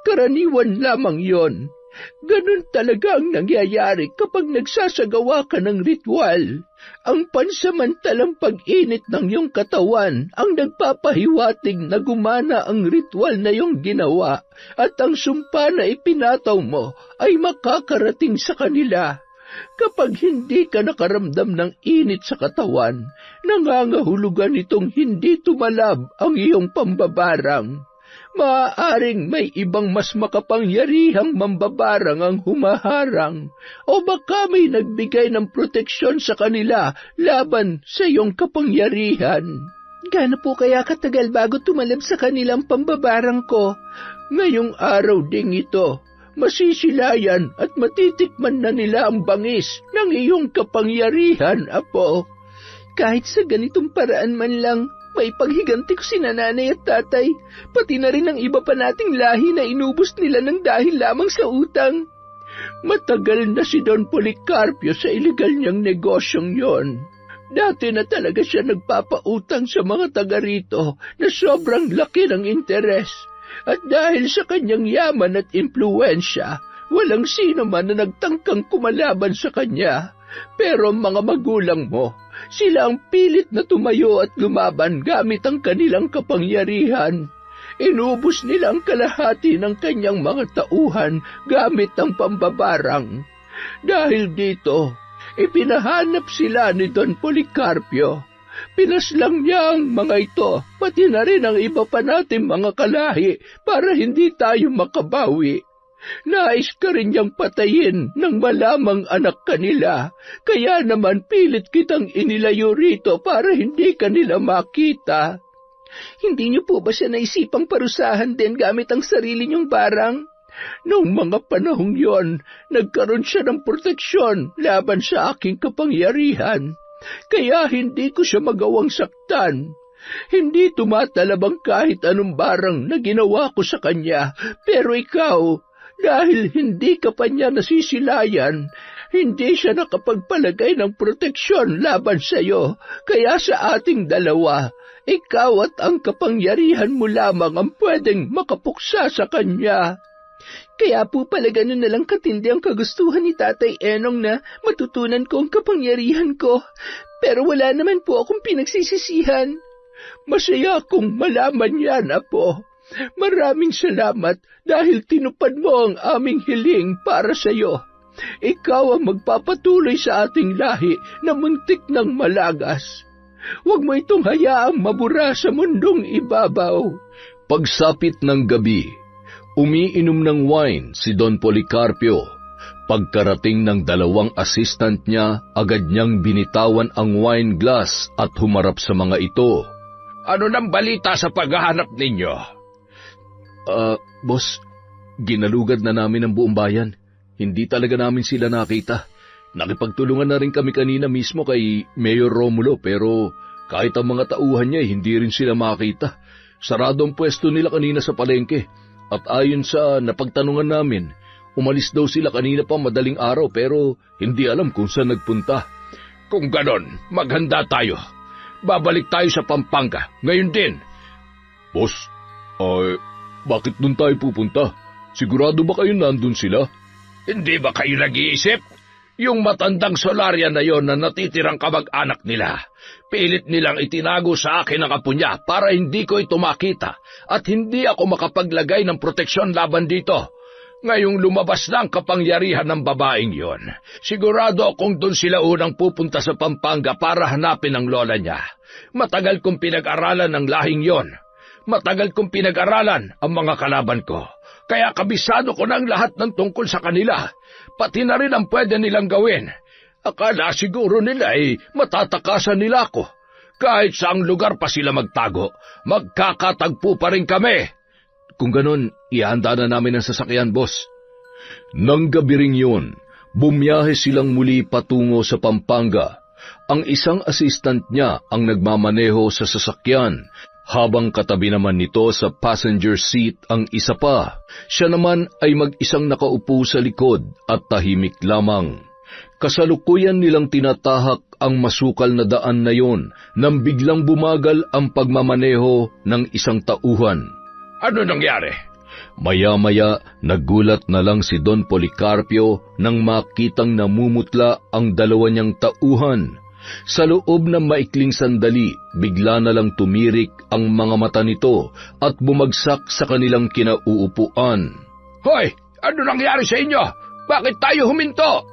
S2: Karaniwan lamang yon. Ganun talaga ang nangyayari kapag nagsasagawa ka ng ritual. Ang pansamantalang pag-init ng iyong katawan ang nagpapahiwatig na gumana ang ritual na iyong ginawa at ang sumpa na ipinataw mo ay makakarating sa kanila. Kapag hindi ka nakaramdam ng init sa katawan, nangangahulugan itong hindi tumalab ang iyong pambabarang. Maaaring may ibang mas makapangyarihang mambabarang ang humaharang o baka may nagbigay ng proteksyon sa kanila laban sa iyong kapangyarihan.
S3: Gaano po kaya katagal bago tumalab sa kanilang pambabarang ko?
S2: Ngayong araw ding ito, masisilayan at matitikman na nila ang bangis ng iyong kapangyarihan, Apo.
S3: Kahit sa ganitong paraan man lang, may paghiganti ko si nanay at tatay, pati na rin ang iba pa nating lahi na inubos nila ng dahil lamang sa utang.
S2: Matagal na si Don Policarpio sa iligal niyang negosyong yon. Dati na talaga siya nagpapautang sa mga taga rito na sobrang laki ng interes. At dahil sa kanyang yaman at impluwensya, walang sino man na nagtangkang kumalaban sa kanya. Pero mga magulang mo, sila ang pilit na tumayo at lumaban gamit ang kanilang kapangyarihan. Inubos nila ang kalahati ng kanyang mga tauhan gamit ang pambabarang. Dahil dito, ipinahanap sila ni Don Policarpio. Pinaslang niya ang mga ito, pati na rin ang iba pa nating mga kalahi para hindi tayo makabawi. Nais ka rin niyang patayin ng malamang anak kanila, kaya naman pilit kitang inilayo rito para hindi kanila makita.
S3: Hindi niyo po ba siya naisipang parusahan din gamit ang sarili niyong barang?
S2: Noong mga panahong yon, nagkaroon siya ng proteksyon laban sa aking kapangyarihan. Kaya hindi ko siya magawang saktan. Hindi tumatalabang kahit anong barang na ginawa ko sa kanya, pero ikaw, dahil hindi ka pa niya nasisilayan, hindi siya nakapagpalagay ng proteksyon laban sa iyo, kaya sa ating dalawa, ikaw at ang kapangyarihan mo lamang ang pwedeng makapuksa sa kanya.
S3: Kaya po pala ganun na lang katindi ang kagustuhan ni Tatay Enong na matutunan ko ang kapangyarihan ko, pero wala naman po akong pinagsisisihan.
S2: Masaya akong malaman yan, Apo. Maraming salamat dahil tinupad mo ang aming hiling para sa iyo. Ikaw ang magpapatuloy sa ating lahi na muntik ng malagas. Huwag mo itong hayaang mabura sa mundong ibabaw.
S1: Pagsapit ng gabi, umiinom ng wine si Don Policarpio. Pagkarating ng dalawang assistant niya, agad niyang binitawan ang wine glass at humarap sa mga ito.
S2: Ano nang balita sa paghahanap ninyo?
S1: Boss, ginalugad na namin ang buong bayan. Hindi talaga namin sila nakita. Nakipagtulungan na rin kami kanina mismo kay Mayor Romulo pero kahit ang mga tauhan niya hindi rin sila makita. Sarado ang pwesto nila kanina sa palengke at ayon sa napagtanungan namin, umalis daw sila kanina pa madaling araw pero hindi alam kung saan nagpunta.
S2: Kung ganon, maghanda tayo. Babalik tayo sa Pampanga, ngayon din.
S1: Boss, bakit doon tayo pupunta? Sigurado ba kayo nandun sila?
S2: Hindi ba kayo nag-iisip? Yung matandang Solaria na yon na natitirang kamag-anak nila, pilit nilang itinago sa akin ang apo niya para hindi ko ito makita at hindi ako makapaglagay ng proteksyon laban dito. Ngayong lumabas na ang kapangyarihan ng babaeng yon, sigurado akong doon sila unang pupunta sa Pampanga para hanapin ang lola niya. Matagal kong pinag-aralan ang lahing yon. Matagal kong pinag-aralan ang mga kalaban ko, kaya kabisado ko na ang lahat ng tungkol sa kanila, pati na rin ang pwede nilang gawin. Akala siguro nila ay matatakasan nila ako. Kahit saang lugar pa sila magtago, magkakatagpo pa rin kami.
S1: Kung ganon, ihanda na namin ang sasakyan, boss. Nang gabi ring yun, Bumiyahe silang muli patungo sa Pampanga. Ang isang assistant niya ang nagmamaneho sa sasakyan, habang katabi naman nito sa passenger seat ang isa pa. Siya naman ay mag-isang nakaupo sa likod at tahimik lamang. Kasalukuyan nilang tinatahak ang masukal na daan na yon nang biglang bumagal ang pagmamaneho ng isang tauhan.
S2: Ano nangyari?
S1: Maya-maya, nagulat na lang si Don Policarpio nang makitang namumutla ang dalawa niyang tauhan. Sa loob ng maikling sandali, bigla na lang tumirik ang mga mata nito at bumagsak sa kanilang kinauupuan.
S2: Hoy! Ano nangyari sa inyo? Bakit tayo huminto?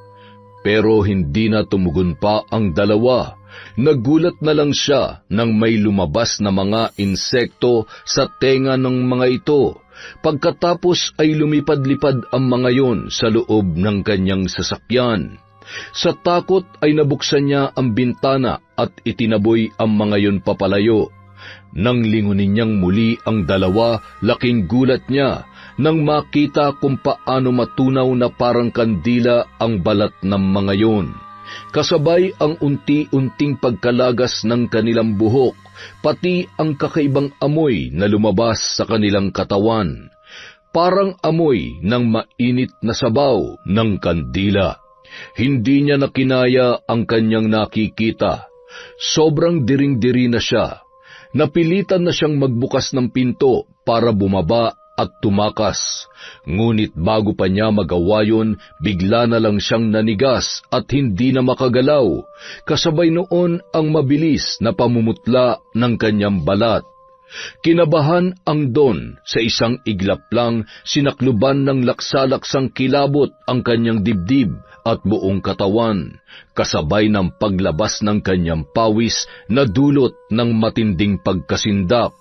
S1: Pero hindi na tumugon pa ang dalawa. Nagulat na lang siya nang may lumabas na mga insekto sa tenga ng mga ito. Pagkatapos ay lumipad-lipad ang mga yon sa loob ng kanyang sasakyan. Sa takot ay nabuksan niya ang bintana at itinaboy ang mga yon papalayo. Nang lingunin niyang muli ang dalawa, laking gulat niya nang makita kung paano matunaw na parang kandila ang balat ng mga yon. Kasabay ang unti-unting pagkalagas ng kanilang buhok, pati ang kakaibang amoy na lumabas sa kanilang katawan. Parang amoy ng mainit na sabaw ng kandila. Hindi niya nakinaya ang kanyang nakikita. Sobrang diring-diri na siya. Napilitan na siyang magbukas ng pinto para bumaba at tumakas. Ngunit bago pa niya magawa yun, bigla na lang siyang nanigas at hindi na makagalaw. Kasabay noon ang mabilis na pamumutla ng kanyang balat. Kinabahan ang Don, sa isang iglap lang sinakluban ng laksa-laksang kilabot ang kanyang dibdib at buong katawan, kasabay ng paglabas ng kanyang pawis na dulot ng matinding pagkasindap.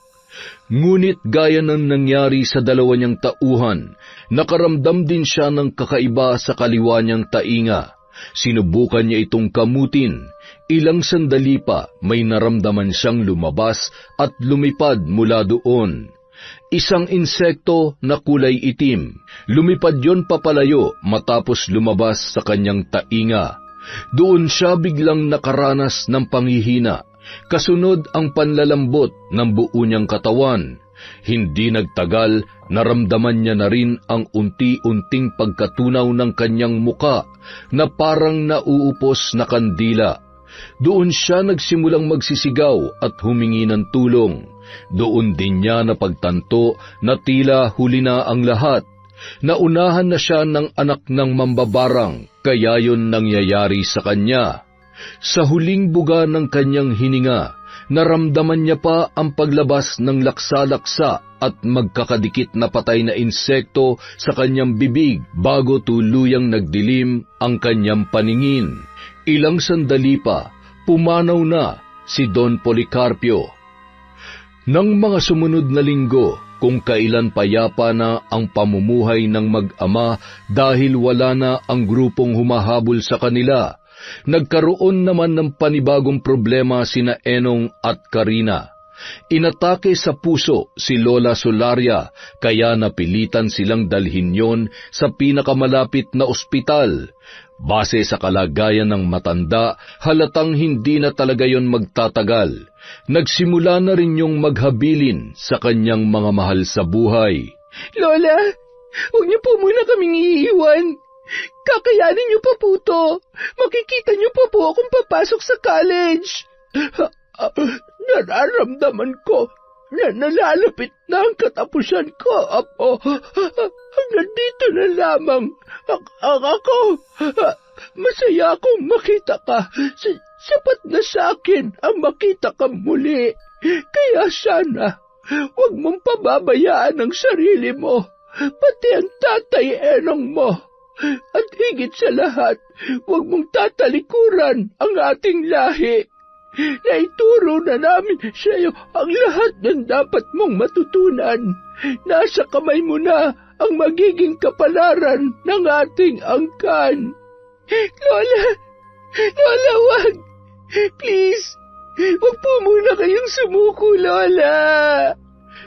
S1: Ngunit gaya ng nangyari sa dalawa niyang tauhan, nakaramdam din siya ng kakaiba sa kaliwa niyang tainga. Sinubukan niya itong kamutin. Ilang sandali pa may naramdaman siyang lumabas at lumipad mula doon. Isang insekto na kulay itim. Lumipad yon papalayo matapos lumabas sa kanyang tainga. Doon siya biglang nakaranas ng panghihina. Kasunod ang panlalambot ng buo niyang katawan. Hindi nagtagal, naramdaman niya na rin ang unti-unting pagkatunaw ng kanyang muka na parang nauupos na kandila. Doon siya nagsimulang magsisigaw at humingi ng tulong. Doon din niya napagtanto na tila huli na ang lahat. Naunahan na siya ng anak ng mambabarang, kaya yon nangyayari sa kanya. Sa huling buga ng kanyang hininga, naramdaman niya pa ang paglabas ng laksa-laksa at magkakadikit na patay na insekto sa kanyang bibig bago tuluyang nagdilim ang kanyang paningin. Ilang sandali pa, pumanaw na si Don Policarpio. Nang mga sumunod na linggo, kung kailan payapa na ang pamumuhay ng mag-ama dahil wala na ang grupong humahabol sa kanila, nagkaroon naman ng panibagong problema sina Enong at Karina. Inatake sa puso si Lola Solaria, kaya napilitan silang dalhin yon sa pinakamalapit na ospital. Base sa kalagayan ng matanda, halatang hindi na talaga yon magtatagal. Nagsimula na rin yung maghabilin sa kanyang mga mahal sa buhay.
S3: Lola, huwag niyo po muna kaming iiwan. Kakayanin niyo pa po to. Makikita niyo pa po akong papasok sa college. Nararamdaman ko na nalalapit na ang katapusan ko, Apo. Nandito na lamang ako. Masaya akong makita ka. Sapat na sa akin ang makita ka muli. Kaya sana, huwag mong pababayaan ang sarili mo, pati ang tatay Enong mo. At higit sa lahat, huwag mong tatalikuran ang ating lahi. Naituro na namin sa iyo ang lahat ng dapat mong matutunan. Nasa kamay mo na ang magiging kapalaran ng ating angkan. Lola, wag! Please, wag po muna kayong sumuko, Lola.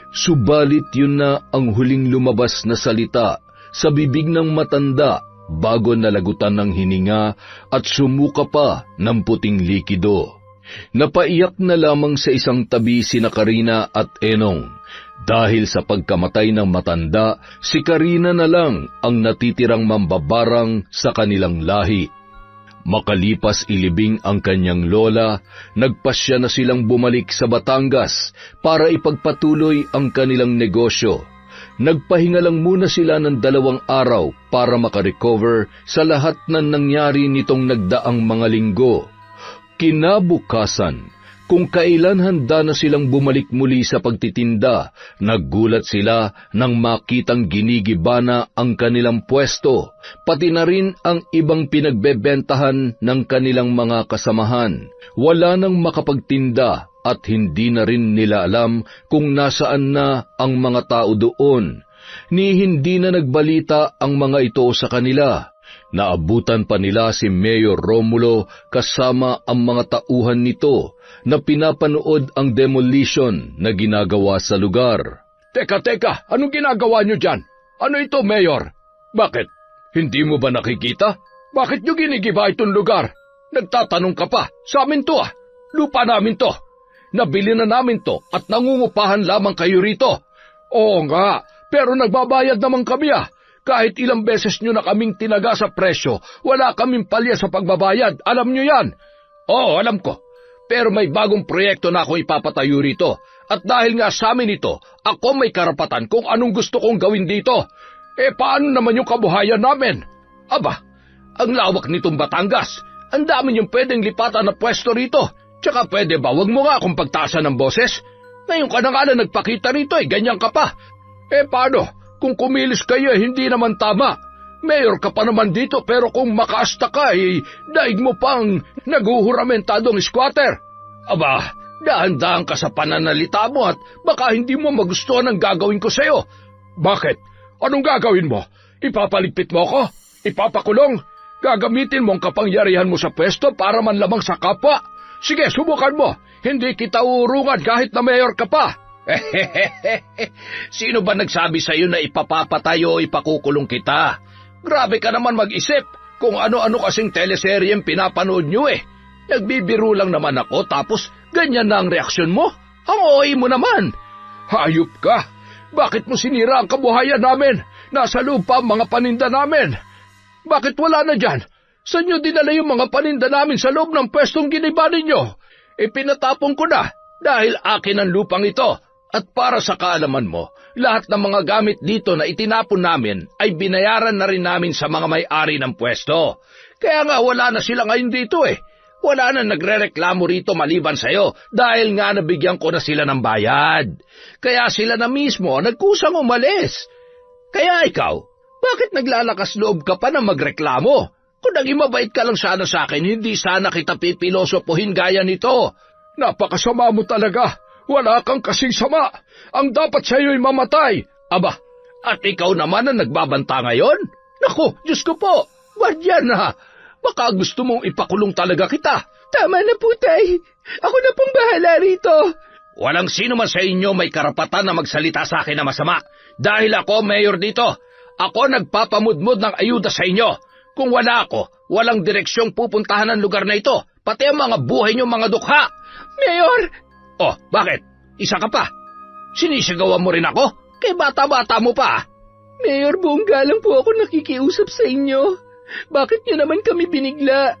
S1: Subalit yun na ang huling lumabas na salita sa bibig ng matanda bago nalagutan ng hininga at sumuka pa ng puting likido. Napaiyak na lamang sa isang tabi sina Karina at Enong. Dahil sa pagkamatay ng matanda, si Karina na lang ang natitirang mambabarang sa kanilang lahi. Makalipas ilibing ang kanyang lola, nagpasya na silang bumalik sa Batangas para ipagpatuloy ang kanilang negosyo. Nagpahinga lang muna sila ng 2 araw para makarecover sa lahat ng nangyari nitong nagdaang mga linggo. Kinabukasan, kung kailan handa na silang bumalik muli sa pagtitinda, naggulat sila nang makitang ginigibana ang kanilang pwesto, pati na rin ang ibang pinagbebentahan ng kanilang mga kasamahan. Wala nang makapagtinda at hindi na rin nila alam kung nasaan na ang mga tao doon, ni hindi na nagbalita ang mga ito sa kanila. Naabutan pa nila si Mayor Romulo kasama ang mga tauhan nito na pinapanood ang demolition na ginagawa sa lugar.
S2: Teka, anong ginagawa nyo dyan? Ano ito, Mayor? Bakit? Hindi mo ba nakikita? Bakit nyo ginigiba itong lugar? Nagtatanong ka pa, sa amin to ah. Lupa namin to. Nabili na namin to at nangungupahan lamang kayo rito. Oo nga, pero nagbabayad naman kami ah. Kahit ilang beses nyo na kaming tinaga sa presyo, wala kaming palya sa pagbabayad. Alam nyo yan? Oo, alam ko. Pero may bagong proyekto na akong ipapatayo rito. At dahil nga sa amin ito, ako may karapatan kung anong gusto kong gawin dito. Paano naman yung kabuhayan namin? Aba, ang lawak nitong Batangas. Ang dami yung pwedeng lipatan na pwesto rito. Tsaka pwede ba, wag mo nga akong pagtaasan ng boses? Ngayon ka na nga na nagpakita rito ganyan ka pa. Paano? Kung kumilis kayo, hindi naman tama. Mayor ka pa naman dito, pero kung makaasta ka, daig mo pang naguhuramentadong squatter. Aba, dahan-dahan ka sa pananalita mo at baka hindi mo magustuhan ang gagawin ko sa'yo. Bakit? Anong gagawin mo? Ipapaligpit mo ako? Ipapakulong? Gagamitin mo ang kapangyarihan mo sa pwesto para man lamang sa kapwa? Sige, subukan mo. Hindi kita uurungan kahit na mayor ka pa. Sino ba nagsabi sa'yo na ipapapatay o ipakukulong kita? Grabe ka naman mag-isip kung ano-ano kasing teleseryeng pinapanood nyo Nagbibiro lang naman ako tapos ganyan na ang reaksyon mo? Ang OA mo naman. Hayop ka. Bakit mo sinira ang kabuhayan namin? Nasa lupa ang mga paninda namin. Bakit wala na dyan? Saan nyo dinala yung mga paninda namin sa loob ng pwestong giniba ninyo? Pinatapon ko na dahil akin ang lupang ito. At para sa kaalaman mo, lahat ng mga gamit dito na itinapon namin ay binayaran na rin namin sa mga may-ari ng pwesto. Kaya nga wala na sila ngayon dito Wala na nagrereklamo rito maliban sa'yo dahil nga nabigyan ko na sila ng bayad. Kaya sila na mismo nagkusang umalis. Kaya ikaw, bakit naglalakas loob ka pa na magreklamo? Kung naging mabait ka lang sana sa akin, hindi sana kita pipilosopuhin gaya nito. Napakasama mo talaga. Wala kang kasing sama. Ang dapat sa'yo'y mamatay. Aba, at ikaw naman ang nagbabanta ngayon? Naku, Diyos ko po. Wag yan ha. Baka gusto mong ipakulong talaga kita.
S3: Tama na po, Tay. Ako na pong bahala rito.
S2: Walang sino man sa inyo may karapatan na magsalita sa akin na masama. Dahil ako, mayor dito. Ako nagpapamudmod ng ayuda sa inyo. Kung wala ako, walang direksyong pupuntahan ng lugar na ito. Pati ang mga buhay nyo mga dukha.
S3: Mayor!
S2: Oh, bakit? Isa ka pa? Sinisigawan mo rin ako? Kay bata-bata mo pa.
S3: Mayor, buong galang po ako nakikiusap sa inyo. Bakit nyo naman kami binigla?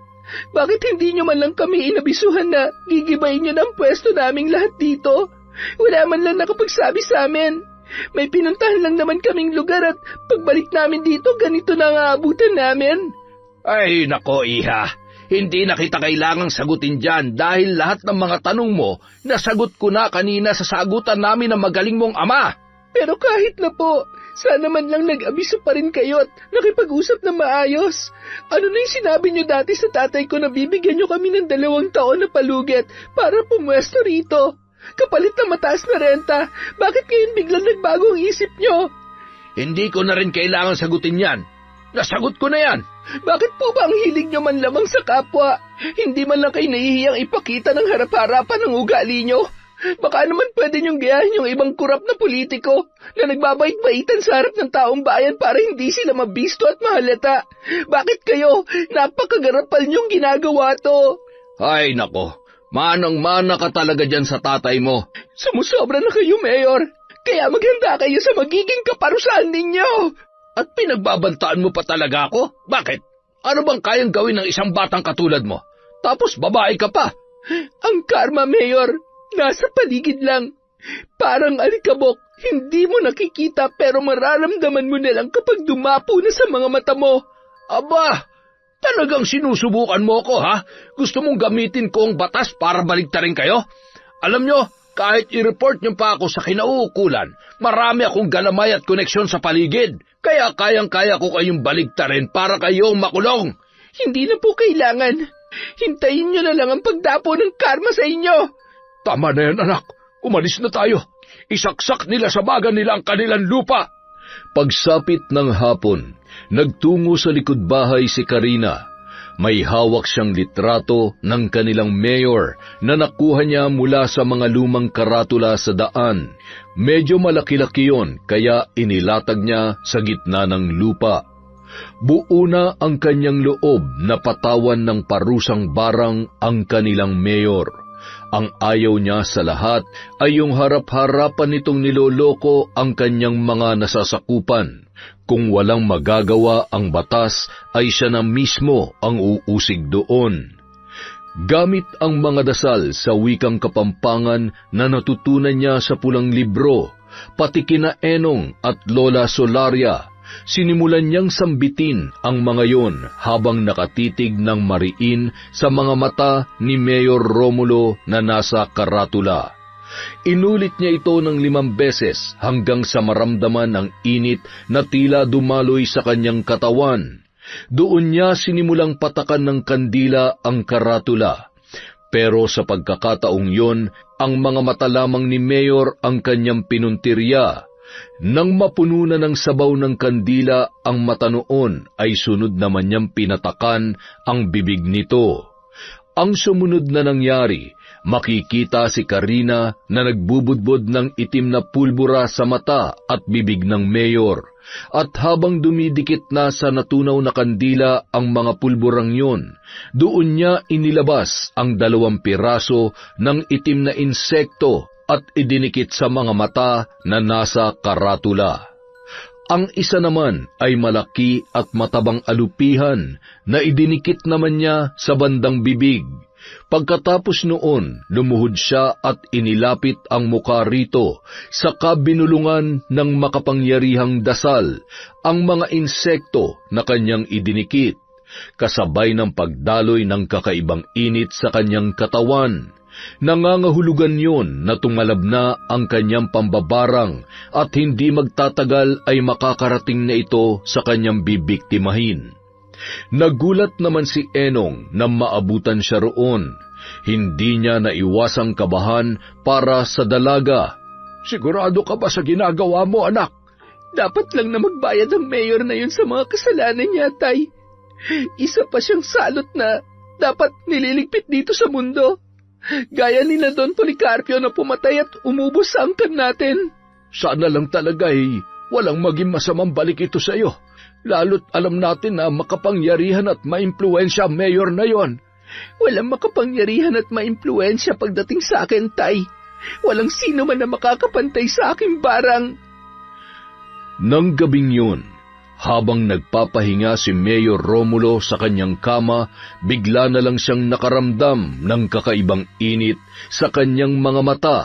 S3: Bakit hindi nyo man lang kami inabisuhan na gigibayin nyo ng pwesto naming lahat dito? Wala man lang nakapagsabi sa amin. May pinuntahan lang naman kaming lugar at pagbalik namin dito, ganito na ang aabutan namin.
S2: Ay, nako, iha. Hindi na kita kailangang sagutin dyan dahil lahat ng mga tanong mo, nasagot ko na kanina sa sagutan namin ng magaling mong ama.
S3: Pero kahit na po, sana man lang nag-abiso pa rin kayo at nakipag-usap na maayos. Ano na yung sinabi nyo dati sa tatay ko na bibigyan nyo kami ng 2 taon na palugit para pumwesto rito? Kapalit na mataas na renta, bakit ngayon biglang nagbago ang isip nyo?
S2: Hindi ko na rin kailangan sagutin yan. Nasagot ko na yan.
S3: Bakit po ba ang hilig nyo man lamang sa kapwa? Hindi man lang kayo nahihiyang ipakita ng harap-harapan ng ugali nyo?
S2: Baka naman pwede niyong gayahin yung ibang kurap na politiko na nagbabait-baitan sa harap ng taong bayan para hindi sila mabisto at mahalata. Bakit kayo? Napakagarapal niyong ginagawa to.
S1: Ay nako, manang-mana ka talaga dyan sa tatay mo.
S2: Sumusobra na kayo, Mayor. Kaya maghanda kayo sa magiging kaparusahan ninyo.
S1: At pinagbabantaan mo pa talaga ako? Bakit? Ano bang kayang gawin ng isang batang katulad mo? Tapos babae ka pa.
S2: Ang karma, Mayor, nasa paligid lang. Parang alikabok, hindi mo nakikita pero mararamdaman mo na lang kapag dumapo na sa mga mata mo.
S1: Aba, talagang sinusubukan mo ko, ha? Gusto mong gamitin ko ang batas para baligtarin kayo? Alam nyo, kahit i-report nyo pa ako sa kinauukulan, marami akong galamay at koneksyon sa paligid. Kaya kayang-kaya ko kayong baligtarin para kayong makulong.
S2: Hindi na po kailangan. Hintayin nyo na lang ang pagdapo ng karma sa inyo.
S1: Tama na yan, anak. Umalis na tayo. Isaksak nila sa bagan nila ang kanilang lupa. Pagsapit ng hapon, nagtungo sa likod bahay si Karina. May hawak siyang litrato ng kanilang mayor na nakuha niya mula sa mga lumang karatula sa daan. Medyo malaki-laki yon kaya inilatag niya sa gitna ng lupa. Buo na ang kanyang loob na patawan ng parusang barang ang kanilang mayor. Ang ayaw niya sa lahat ay yung harap-harapan nitong niloloko ang kanyang mga nasasakupan. Kung walang magagawa ang batas, ay siya na mismo ang uusig doon. Gamit ang mga dasal sa wikang Kapampangan na natutunan niya sa pulang libro, pati kina Enong at Lola Solaria, sinimulan niyang sambitin ang mga yon habang nakatitig ng mariin sa mga mata ni Mayor Romulo na nasa karatula. Inulit niya ito ng 5 beses hanggang sa maramdaman ang init na tila dumaloy sa kanyang katawan. Doon niya sinimulang patakan ng kandila ang karatula. Pero sa pagkakataong yon, ang mga mata lamang ni Mayor ang kanyang pinuntirya. Nang mapuno na ng sabaw ng kandila ang mata noon, ay sunod naman niyang pinatakan ang bibig nito. Ang sumunod na nangyari, makikita si Karina na nagbubudbod ng itim na pulbura sa mata at bibig ng mayor. At habang dumidikit na sa natunaw na kandila ang mga pulburang yun, doon niya inilabas ang 2 piraso ng itim na insekto at idinikit sa mga mata na nasa karatula. Ang isa naman ay malaki at matabang alupihan na idinikit naman niya sa bandang bibig. Pagkatapos noon, lumuhod siya at inilapit ang mukha rito, saka binulungan ng makapangyarihang dasal ang mga insekto na kanyang idinikit, kasabay ng pagdaloy ng kakaibang init sa kanyang katawan. Nangangahulugan yon na tumalab na ang kanyang pambabarang at hindi magtatagal ay makakarating na ito sa kanyang bibiktimahin. Nagulat naman si Enong na maabutan siya roon. Hindi niya naiwasang kabahan para sa dalaga.
S2: Sigurado ka ba sa ginagawa mo, anak? Dapat lang na magbayad ang mayor na yun sa mga kasalanan niya, Tay. Isa pa siyang salot na dapat nililigpit dito sa mundo. Gaya nila Don Policarpio na pumatay at umubos sa angkan natin.
S1: Sana lang talaga walang maging masamang balik ito sa iyo. Lalo't alam natin na makapangyarihan at maimpluwensya ang mayor na yon.
S2: Walang makapangyarihan at maimpluwensya pagdating sa akin, Tay. Walang sino man na makakapantay sa aking barang.
S1: Nang gabing yun, habang nagpapahinga si Mayor Romulo sa kanyang kama, bigla na lang siyang nakaramdam ng kakaibang init sa kanyang mga mata,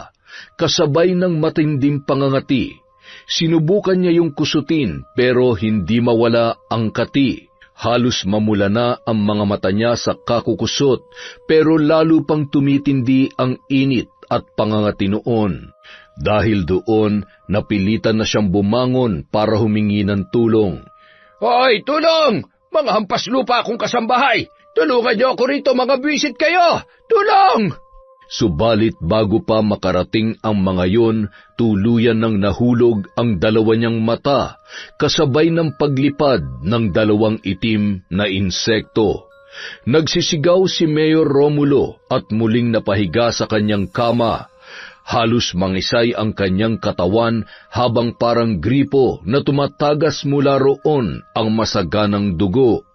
S1: kasabay ng matinding pangangati. Sinubukan niya yung kusutin pero hindi mawala ang kati. Halos mamula na ang mga mata niya sa kakukusot pero lalo pang tumitindi ang init at pangangati noon. Dahil doon, napilitan na siyang bumangon para humingi ng tulong.
S2: Hoy, tulong! Mga hampas lupa akong kasambahay! Tulungan niyo ako rito, mga bisit kayo! Tulong!
S1: Subalit bago pa makarating ang mga yon, tuluyan nang nahulog ang 2 niyang mata, kasabay ng paglipad ng 2 itim na insekto. Nagsisigaw si Mayor Romulo at muling napahiga sa kanyang kama. Halos mangisay ang kanyang katawan habang parang gripo na tumatagas mula roon ang masaganang dugo.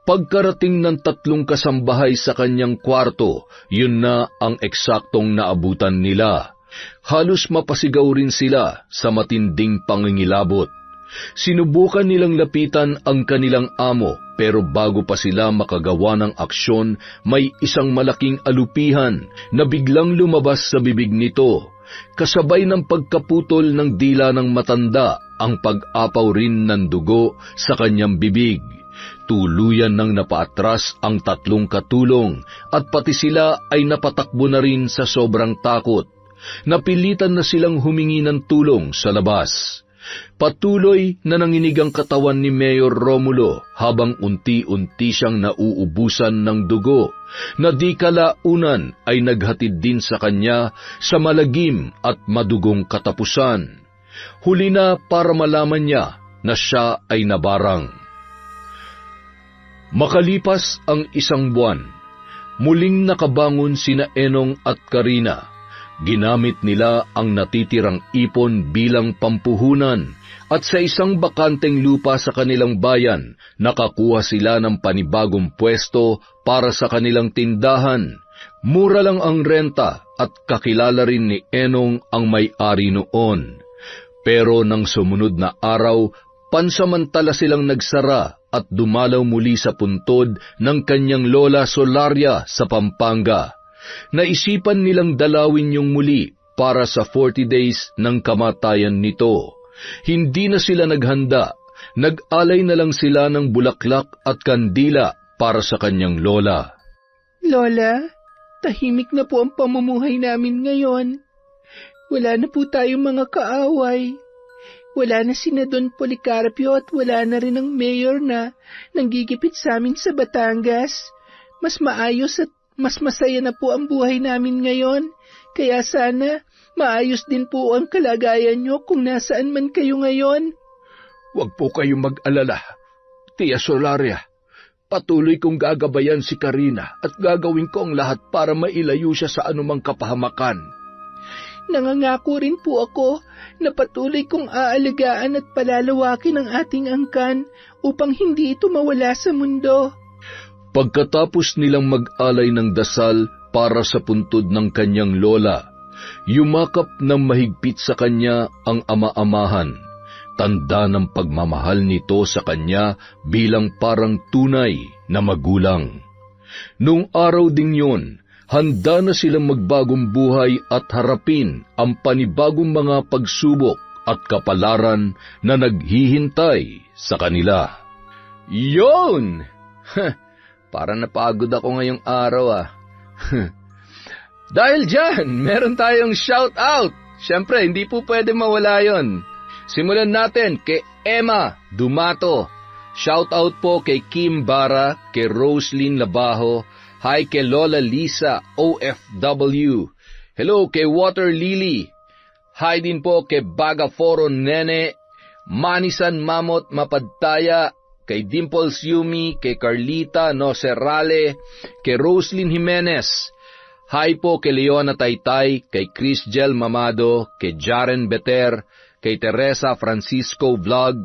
S1: Pagkarating ng 3 kasambahay sa kanyang kwarto, yun na ang eksaktong naabutan nila. Halos mapasigaw rin sila sa matinding pangingilabot. Sinubukan nilang lapitan ang kanilang amo, pero bago pa sila makagawa ng aksyon, may isang malaking alupihan na biglang lumabas sa bibig nito. Kasabay ng pagkaputol ng dila ng matanda, ang pag-apaw rin ng dugo sa kanyang bibig. Tuluyan nang napaatras ang 3 katulong at pati sila ay napatakbo na rin sa sobrang takot. Napilitan na silang humingi ng tulong sa labas. Patuloy na nanginig ang katawan ni Mayor Romulo habang unti-unti siyang nauubusan ng dugo na di kalaunan ay naghatid din sa kanya sa malagim at madugong katapusan. Huli na para malaman niya na siya ay nabarang. Makalipas ang 1 buwan, muling nakabangon sina Enong at Karina. Ginamit nila ang natitirang ipon bilang pampuhunan at sa isang bakanteng lupa sa kanilang bayan, nakakuha sila ng panibagong pwesto para sa kanilang tindahan. Mura lang ang renta at kakilala rin ni Enong ang may-ari noon. Pero nang sumunod na araw, pansamantala silang nagsara at dumalaw muli sa puntod ng kanyang lola Solaria sa Pampanga. Naisipan nilang dalawin yung muli para sa 40 days ng kamatayan nito. Hindi na sila naghanda, nag-alay na lang sila ng bulaklak at kandila para sa kanyang lola.
S3: Lola, tahimik na po ang pamumuhay namin ngayon. Wala na po tayong mga kaaway. Wala na sina Don Policarpio at wala na rin ang mayor na nanggigipit sa amin sa Batangas. Mas maayos at mas masaya na po ang buhay namin ngayon, kaya sana maayos din po ang kalagayan nyo kung nasaan man kayo ngayon.
S2: Huwag po kayong mag-alala, Tia Solaria. Patuloy kong gagabayan si Karina at gagawin ko ang lahat para mailayo siya sa anumang kapahamakan.
S3: Nangangako rin po ako na patuloy kong aalagaan at palalawakin ang ating angkan upang hindi ito mawala sa mundo.
S1: Pagkatapos nilang mag-alay ng dasal para sa puntod ng kanyang lola, yumakap ng mahigpit sa kanya ang ama-amahan, tanda ng pagmamahal nito sa kanya bilang parang tunay na magulang. Noong araw ding yun, handa na silang magbagong buhay at harapin ang panibagong mga pagsubok at kapalaran na naghihintay sa kanila.
S2: Yun! Parang napagod ako ngayong araw Dahil dyan, meron tayong shout out. Siyempre, hindi po pwede mawala yon. Simulan natin kay Emma Dumato. Shout out po kay Kim Bara, kay Roslyn Labajo. Hi kay Lola Lisa OFW. Hello kay Water Lily. Hi din po kay Baga Foro Nene, Manisan Mamot Mapadtaya, kay Dimples Yumi, kay Carlita Nocerale, kay Roslyn Jimenez. Hi po kay Leona Taytay, kay Chris Gel Mamado, kay Jaren Beter, kay Teresa Francisco Vlog.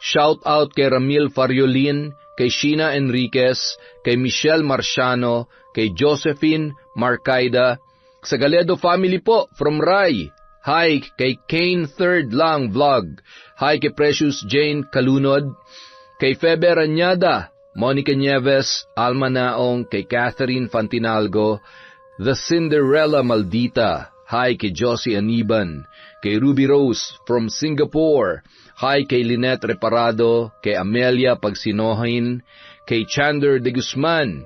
S2: Shout out kay Ramil Fariolin, kay Sheena Enriquez, kay Michelle Marciano, kay Josephine Marcaida. Sa Galedo family po, from Rai. Hi kay Kane Third Lang Vlog. Hi kay Precious Jane Kalunod, kay Febe Ranyada, Monica Nieves, Alma Naong, kay Catherine Fantinalgo, The Cinderella Maldita. Hi kay Josie Aniban, kay Ruby Rose from Singapore. Hi kay Lynette Reparado, kay Amelia Pagsinohin, kay Chander de Guzman.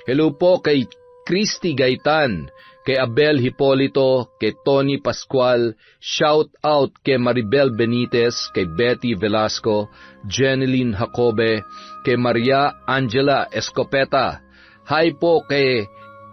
S2: Hello po kay Christy Gaitan, kay Abel Hipolito, kay Tony Pascual. Shout out kay Maribel Benitez, kay Betty Velasco, Jeneline Jacobe, kay Maria Angela Escopeta. Hi po kay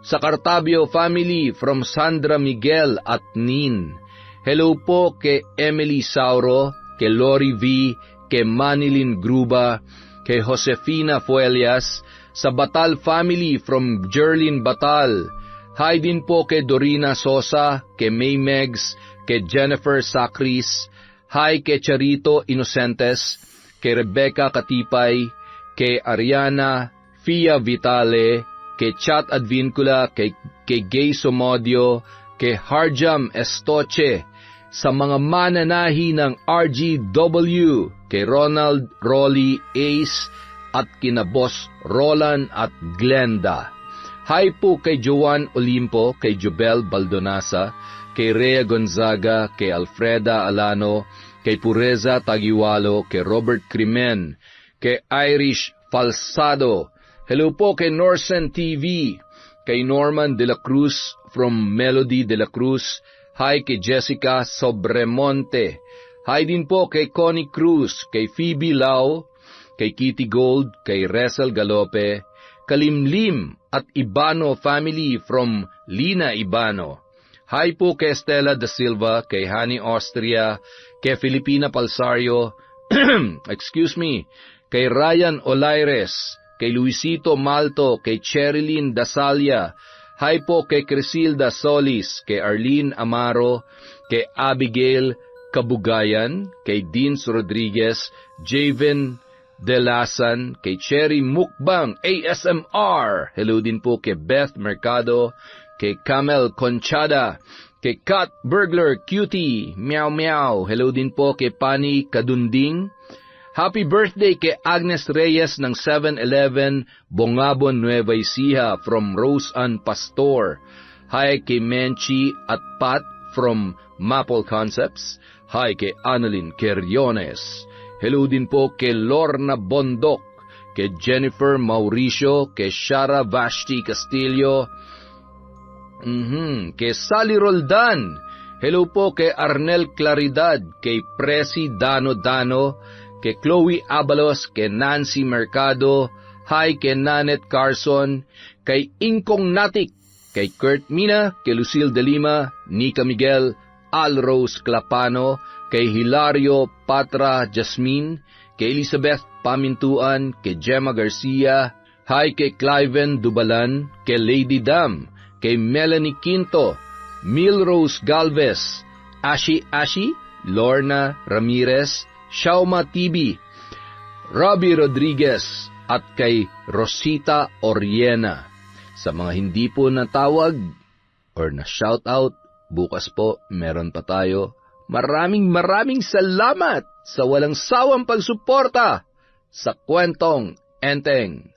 S2: Sacartabio family from Sandra Miguel at Nin. Hello po kay Emily Sauro, kay Lori V, kay Manilin Gruba, kay Josefina Fuelias, sa Batal family from Jerlin Batal.
S1: Hi din po kay Dorina Sosa, kay May Megs, kay Jennifer Sacris. Hi kay Charito Inocentes, kay Rebecca Katipay, kay Ariana Fia Vitale, kay Chat Advincula, kay Gay Somodio, kay Harjam Estoche, sa mga mananahi ng RGW, kay Ronald Rolly Ace, at kina Boss Roland at Glenda. Hi po kay Joan Olimpo, kay Jobel Baldonasa, kay Rhea Gonzaga, kay Alfreda Alano, kay Pureza Tagiwalo, kay Robert Crimen, kay Irish Falsado. Hello po kay Norsen TV, kay Norman de la Cruz from Melody de la Cruz. Hi kay Jessica Sobremonte. Hi din po kay Connie Cruz, kay Phoebe Lau, kay Kitty Gold, kay Resel Galope, Kalimlim at Ibano family from Lina Ibano. Hi po kay Estela da Silva, kay Hani Austria, kay Filipina Palsario, excuse me, kay Ryan Olaires, kay Luisito Malto, kay Cherilyn Dasalia. Hi po kay Crisilda Solis, kay Arlene Amaro, kay Abigail Kabugayan, kay Deans Rodriguez, Javen Delasan, kay Cherry Mukbang ASMR. Hello din po kay Beth Mercado, kay Camel Conchada, kay Kat Burglar Cutie, Meow Meow. Hello din po kay Pani Kadunding. Happy birthday kay Agnes Reyes ng 7-Eleven, Bongabon, Nueva Ecija from Rose Ann Pastor. Hi kay Menchi at Pat from Maple Concepts. Hi kay Annalyn Queriones. Hello din po kay Lorna Bondok, kay Jennifer Mauricio, kay Shara Vashti Castillo, kay Sally Roldan. Hello po kay Arnel Claridad, kay Presi Dano Dano, kay Chloe Abalos, kay Nancy Mercado. Hi kay Nanet Carson, kay Ingkong Natik, kay Kurt Mina, kay Lucille de Lima, Nika Miguel, Al Rose Clapano, kay Hilario Patra Jasmine, kay Elizabeth Pamintuan, kay Gemma Garcia. Hi kay Cliven Dubalan, kay Lady Dam, kay Melanie Quinto, Milrose Galvez, Ashi, Lorna Ramirez, Shauma TV, Robbie Rodriguez, at kay Rosita Oriena. Sa mga hindi po natawag or na shoutout, bukas po meron pa tayo. Maraming salamat sa walang sawang pagsuporta sa Kwentong Enteng.